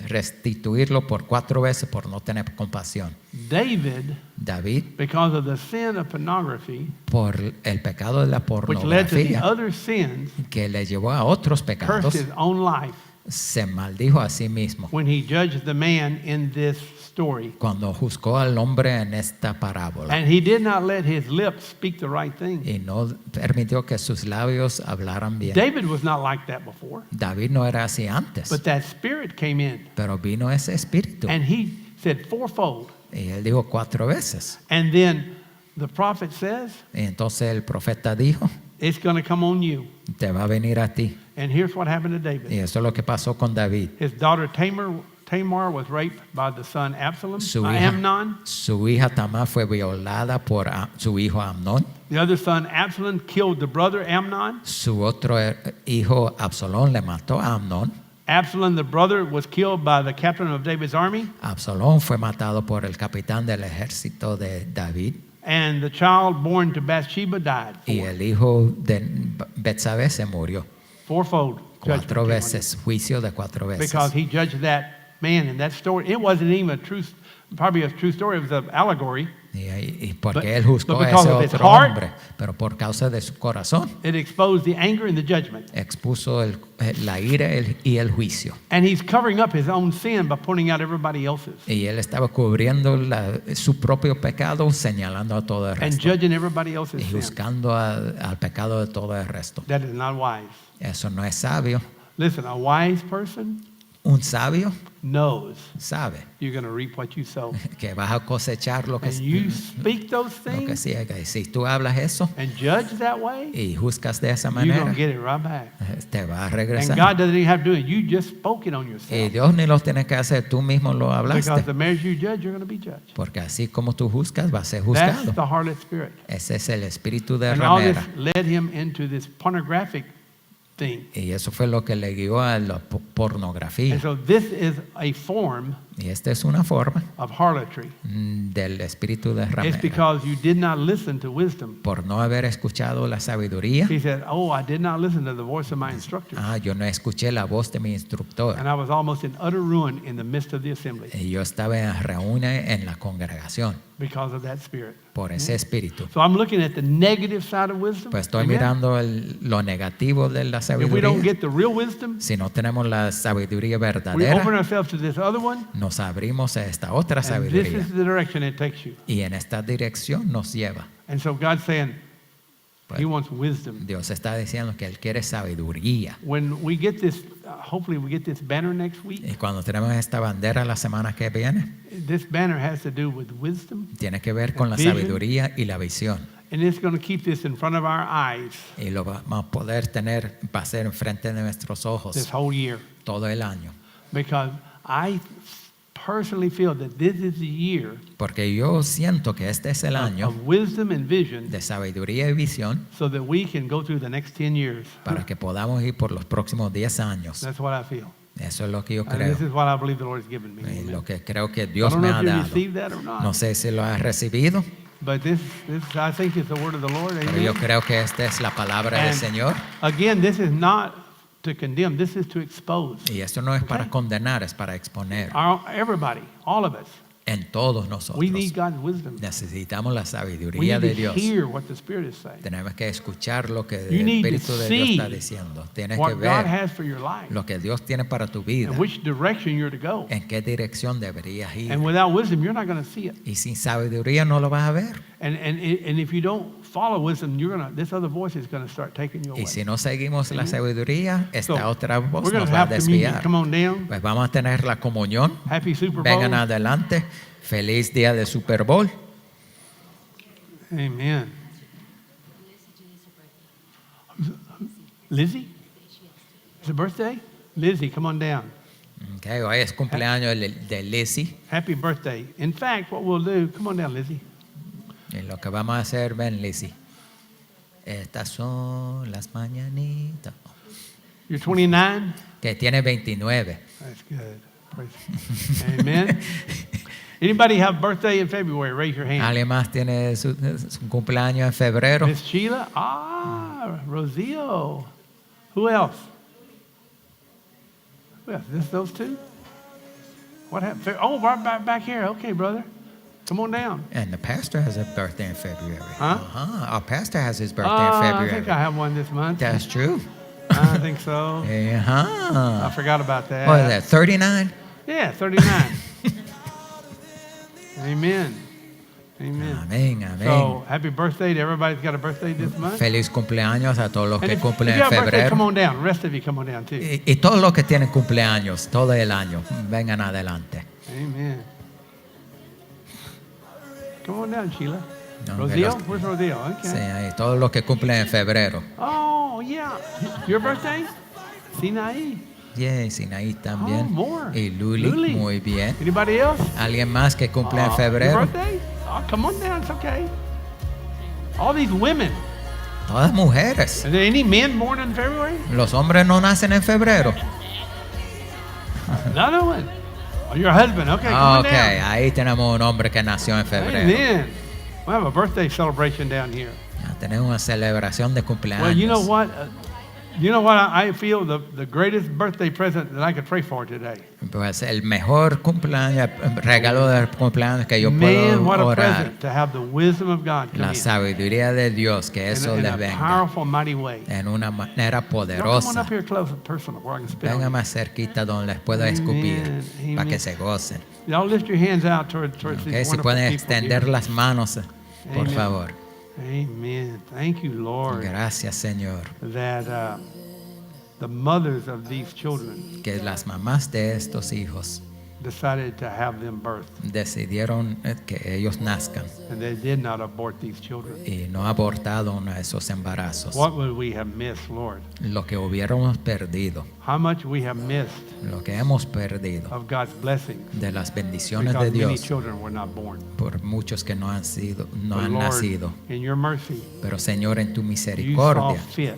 restituirlo por 4 veces por no tener compasión. David, Because of the sin of pornography, por el pecado de la which led to the pornografía, other sins, que le llevó a otros cursed pecados, his own life se maldijo a sí mismo when he judged the man in this story. cuando juzgó al hombre en esta parábola. And he did not let his lips speak the right thing. Y no permitió que sus labios hablaran bien. David was not like that before, David no era así antes, but that spirit came in pero vino ese espíritu. and he said fourfold. Y él dijo 4 veces. And then the prophet says, Y entonces el profeta dijo, it's going to come on you. te va a venir a ti. And here's what happened to Y David. eso es lo que pasó con David. His daughter Tamar was raped by the son Absalom, Amnon. Su hija Tamar fue violada por su hijo Amnón. The other son Absalom killed the brother Amnon. Su otro hijo Absalón le mató a Amnón. Absalom, the brother, was killed by the captain of David's army. Absalón fue matado por el capitán del ejército de David. And the child born to Bathsheba died. Y el hijo de Betsabé se murió. Fourfold judgment 4 came on veces, juicio de 4 him. veces. Because he judged that man in that story. It wasn't even probably a true story. It was an allegory. Y porque But- él juzgó but a because ese of his otro heart- hombre, pero por causa de su corazón, It exposed the anger and the judgment. expuso la ira y el juicio. And he's covering up his own sin by pointing out everybody else's Y él estaba cubriendo su propio pecado, señalando a todo el and resto judging everybody else's y sin. juzgando al pecado de todo el resto. That is not wise. Eso no es sabio. Listen, a wise person Un sabio knows sabe you're going to reap what you sow. que vas a cosechar lo que And you speak those things ciega. Y si tú hablas eso and judge that way, y juzgas de esa you're going manera, to get it right back. te va a And regresar. God doesn't even have to do it. You just spoke it on Y yourself. Dios ni lo tiene que hacer, tú mismo lo Because hablaste. the measure you judge, you're going to be judged. Porque así como tú juzgas, vas a ser That's juzgado. the harlot spirit. Ese es el espíritu de And all this ramera. led him into this pornographic thing. Y eso fue lo que le guió a la pornografía. And so this is a form Y esta es una forma of harlotry. del espíritu de It's ramera. because you did not listen to wisdom. Por no haber escuchado la sabiduría. He said, oh, I did not listen to the voice of my instructor. Yo no escuché la voz de mi instructor. And I was almost in utter ruin in the midst of the assembly Y yo estaba en reunión en la congregación because of that spirit. por ese espíritu. So I'm looking at the negative side of wisdom. Pues estoy Amen. mirando lo negativo de la If we don't sabiduría. get the real wisdom, Si no tenemos la sabiduría we open verdadera, ourselves to this other one, nos abrimos a esta otra and this sabiduría. is the direction it takes you. Y en esta dirección nos lleva. And so God's saying Pues, He wants wisdom. Dios está diciendo que Él quiere sabiduría. When we get this, hopefully we get this banner next week. Y cuando tenemos esta bandera la semana que viene, This banner has to do with wisdom, tiene que ver con la Vision. sabiduría y la visión. and it's going to keep this in front of our eyes Y lo vamos a poder tener, va a ser enfrente de nuestros this ojos whole year. todo el año. Because I personally feel that this is the year Porque yo siento que este es el año of wisdom and vision de sabiduría y visión so that we can go through the next 10 years. para que podamos ir por los próximos 10 años. That's what I feel. Eso es lo que yo And creo. this is what I believe the Lord has given me. Y Amen. lo que creo que I Dios don't me know ha if you dado. received that or not, No sé si lo has recibido, but this I think is the word of the Lord. pero yo Amen. creo que esta es la palabra del And Señor. again, this is not to condemn. This is to expose. Y esto no es para Okay. condenar, es para exponer. Everybody, all of us, En todos we nosotros need God's wisdom. necesitamos la We sabiduría need de to Dios. hear what the Spirit is saying. Tenemos que escuchar lo que You el need to Espíritu de Dios está see diciendo. Tienes que What God ver has for your life lo que Dios tiene para tu vida, and which direction you're to go. en qué dirección deberías ir. And without wisdom, you're not going to see it. Y sin sabiduría no lo vas a ver. And if you don't follow wisdom, this other voice is going to start taking you away. Y si no seguimos la sabiduría, esta So, otra voz we're going nos to va a have communion. desviar. Come on down. Pues vamos a tener la comunión. Happy Super Bowl. Vengan adelante. Feliz día de Super Bowl. Amen. Lizzie? It's a birthday? Lizzie, come on down. Okay, hoy es cumpleaños de Lizzie. Happy birthday. In fact, what we'll do, come on down, Lizzie. Y lo que vamos a hacer, ven Lizzie. Estas son las mañanitas. You're 29? Que tiene 29. That's good. Praise. Amen. Anybody have birthday in February? Raise your hand. ¿Alguien más tiene su cumpleaños en febrero? Miss Sheila? Ah, Rosillo. Who else? Who else? Just those two? What happened? Oh, right back here. Okay, brother. Come on down. And the pastor has a birthday in February. Huh? Our pastor has his birthday in I February. think I have one this month. That's true. I think so. I Uh-huh. forgot about that. What is that, 39? Yeah, 39. Amen. Amen. Amén, amén. So, happy birthday to everybody that's got a birthday this month. Feliz cumpleaños a todos los And que if cumplen you en have a birthday, come febrero. on down. The rest of you come on down too. Y todos los que tienen cumpleaños todo el año, vengan adelante. Amen. Come on down, Sheila. No, Rosillo? que los- Where's Rosillo? Okay. Sí, ahí, todos los que cumplen en febrero. Oh, yeah. Your birthday? Sinaí. Yeah, Sinaí también. Oh, more. Y Luli, muy bien. Anybody else? ¿Alguien más que cumple en Your febrero? birthday? Oh, come on down. It's okay. All these women. Todas mujeres. Are there any men born in February? Los hombres no nacen en febrero. Another one. Oh, your husband. Okay, come on Ok, down. ahí tenemos un hombre que nació en febrero. Amen. We have a birthday celebration down here. Tenemos una celebración de cumpleaños. Well, you know what? I feel the greatest birthday present that I could pray for today. Pues el mejor cumpleaños, regalo de cumpleaños que yo Man, what puedo a orar. present to have the wisdom of God come La in sabiduría de Dios, que eso in les a venga powerful, mighty way. en una manera Y'all come on poderosa. up here close and personal where I can spit Venga on más cerquita donde les pueda escupir Amen, para que amen. se gocen. you. Y'all lift your hands out towards Ok, these si wonderful pueden people extender here. las manos, por Amen. favor. Amen. Thank you, Lord, Gracias, Señor. that the mothers of these children Que las mamás de estos hijos decided to have them birthed, decidieron que ellos nazcan and they did not abort these children. y no abortaron a esos embarazos. What would we have missed, Lord? Lo que hubiéramos perdido, How much we have missed lo que hemos perdido of God's blessings de las bendiciones because de many Dios children were not born. por muchos que no han But han Lord, nacido. in your mercy, Pero Señor, en tu you saw misericordia, fit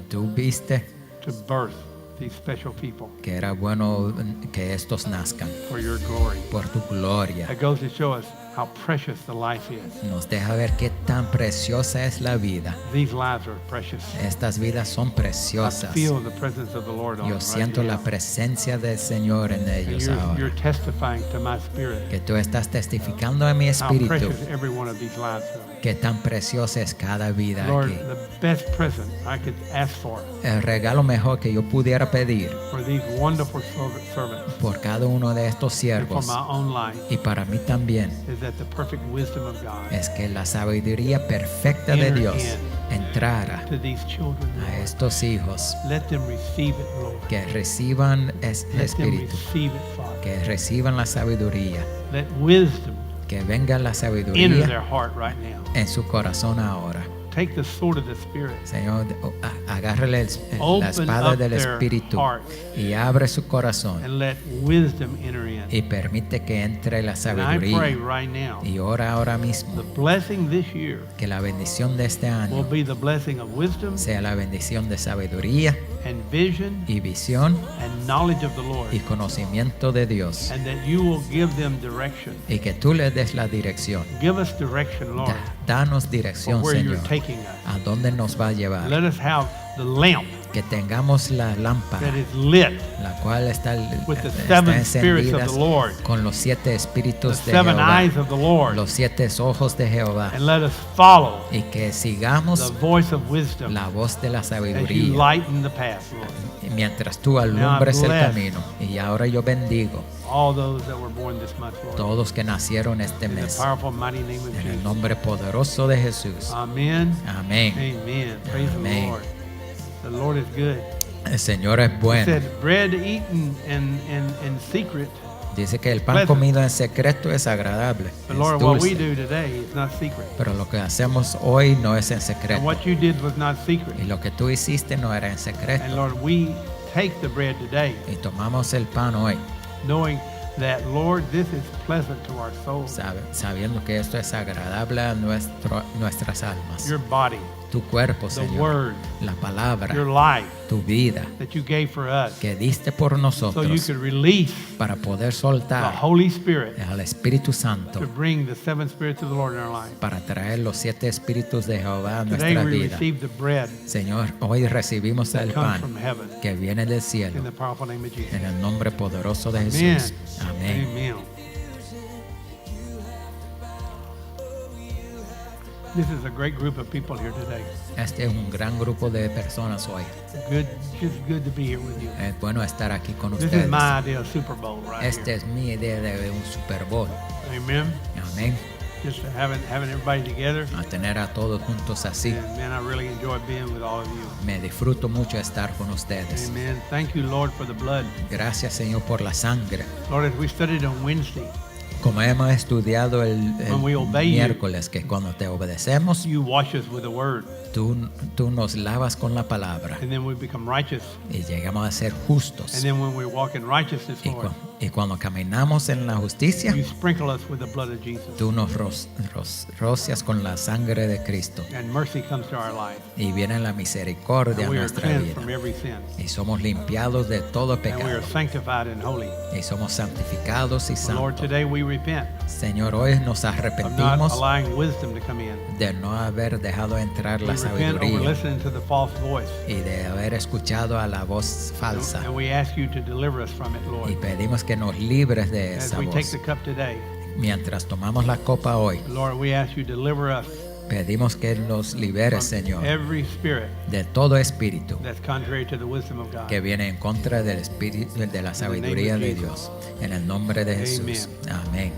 tú viste to birth these special people que era bueno que estos nazcan for your glory. por tu gloria. That goes to show us how precious the life is. Nos deja ver qué tan preciosa es la vida. These lives are precious. Estas vidas son I preciosas. feel the presence of the Lord on Yo them siento right la now. presencia del Señor en And ellos you're ahora. testifying to my spirit Que tú estás testificando a mi how espíritu precious every one of these lives are. qué tan preciosa es cada vida Lord, aquí. the best present I could ask for El regalo mejor que yo pudiera pedir for these wonderful servants por cada uno de estos and for siervos my own life y para mí también is that the perfect wisdom of God es que la sabiduría perfecta de Dios entrara to these children. a estos hijos, Let them receive it, Lord. que reciban ese Let them espíritu, receive it, Father. que reciban la sabiduría, Let wisdom que venga la enter sabiduría their heart right now. en su corazón ahora. Take the sword of the Spirit. Señor, agárrale la Open espada up del their Espíritu heart y abre su corazón and let wisdom enter in. y permite que entre la And I pray sabiduría. right now, Y ora ahora the mismo blessing this year que la bendición de este will año be the blessing of wisdom sea la bendición de sabiduría and vision y visión and knowledge of the Lord, y conocimiento de Dios. and that you will give them direction. Y que tú les des la dirección. Give us direction, Lord, Danos for dirección, where you're Señor, taking us. a dónde nos va a llevar. Let us have the lamp Que tengamos la lámpara, that is lit la cual está with the está seven spirits of encendida the Lord, con los 7 the espíritus de seven Jehová, eyes of the Lord, los 7 ojos de Jehová, and let us follow y que the sigamos voice of wisdom la voz de la as you sabiduría lighten the path, Lord. mientras tú alumbres el bless camino. Y ahora yo bendigo All those that were born this month, Lord. todos que nacieron este In the mes powerful, mighty name of en el Jesus. nombre poderoso de Jesús. Amen. Amén. Amen. Praise Amen. the Lord. The Lord is good. El Señor es He bueno. said, bread eaten in secret. Dice que el pan pleasant. comido en secreto es agradable, But es Lord, what we dulce. do today is not secret. Pero lo que hacemos hoy no es en And secreto. what you did was not secret. Y lo que tú hiciste no era en And secreto. Lord, we take the bread today, Y tomamos el pan hoy, knowing that, Lord, this is pleasant to our souls. sabiendo que esto es agradable a nuestras almas. Your body, Tu cuerpo, the Señor, word, la palabra, your life tu vida that you gave for us, que diste por so you nosotros could release para poder the soltar Holy Spirit al Espíritu Santo, to bring the seven spirits of the Lord in our life. para traer los 7 espíritus de Jehová a Today nuestra we vida. receive the bread Señor, hoy recibimos that el comes pan from heaven que viene del in cielo the powerful name of Jesus. en el nombre poderoso de Amen. Jesús. Amén. Amen. This is a great group of people here today. Este es un gran grupo de personas hoy. Good, just good to be here with you. Es bueno estar aquí con This is ustedes. my idea of Super Bowl right Esta here. es mi idea de un Super Bowl. Amen. Amén. Just having everybody together. A tener a todos juntos así. And man, I really enjoy being with all of you. Me disfruto mucho estar con ustedes. Amen. Thank you, Lord, for the blood. Gracias, Señor, por la sangre. Lord, as we studied on Wednesday, Como hemos estudiado el When we obey you, miércoles, que cuando te obedecemos, you wash us with the word, tú nos lavas con la palabra and then we become righteous. y llegamos a ser justos. And then when we walk in righteousness, Y, Lord, y cuando caminamos en la justicia, you sprinkle us with the blood of Jesus. tú nos rocias con la sangre de Cristo. And mercy comes to our life. Y viene la misericordia a And we are nuestra cleansed vida. from every sin. Y somos limpiados de todo And we pecado. are sanctified and holy. Y somos santificados y But Lord, santos. today we repent Señor, hoy nos of not arrepentimos allowing wisdom to come in. de no haber dejado entrar We la repent over sabiduría listening to the false voice. y de haber escuchado a la voz falsa. And we ask you to deliver us from it, Y Lord. pedimos que nos libres de As esa we take voz. the cup today, Mientras tomamos la copa hoy, Lord, we ask you to deliver us pedimos que nos liberes, from Señor, every spirit de todo espíritu that's contrary to the wisdom of God. que viene en contra del espíritu de la sabiduría de Dios. En el nombre de Jesús. Amén.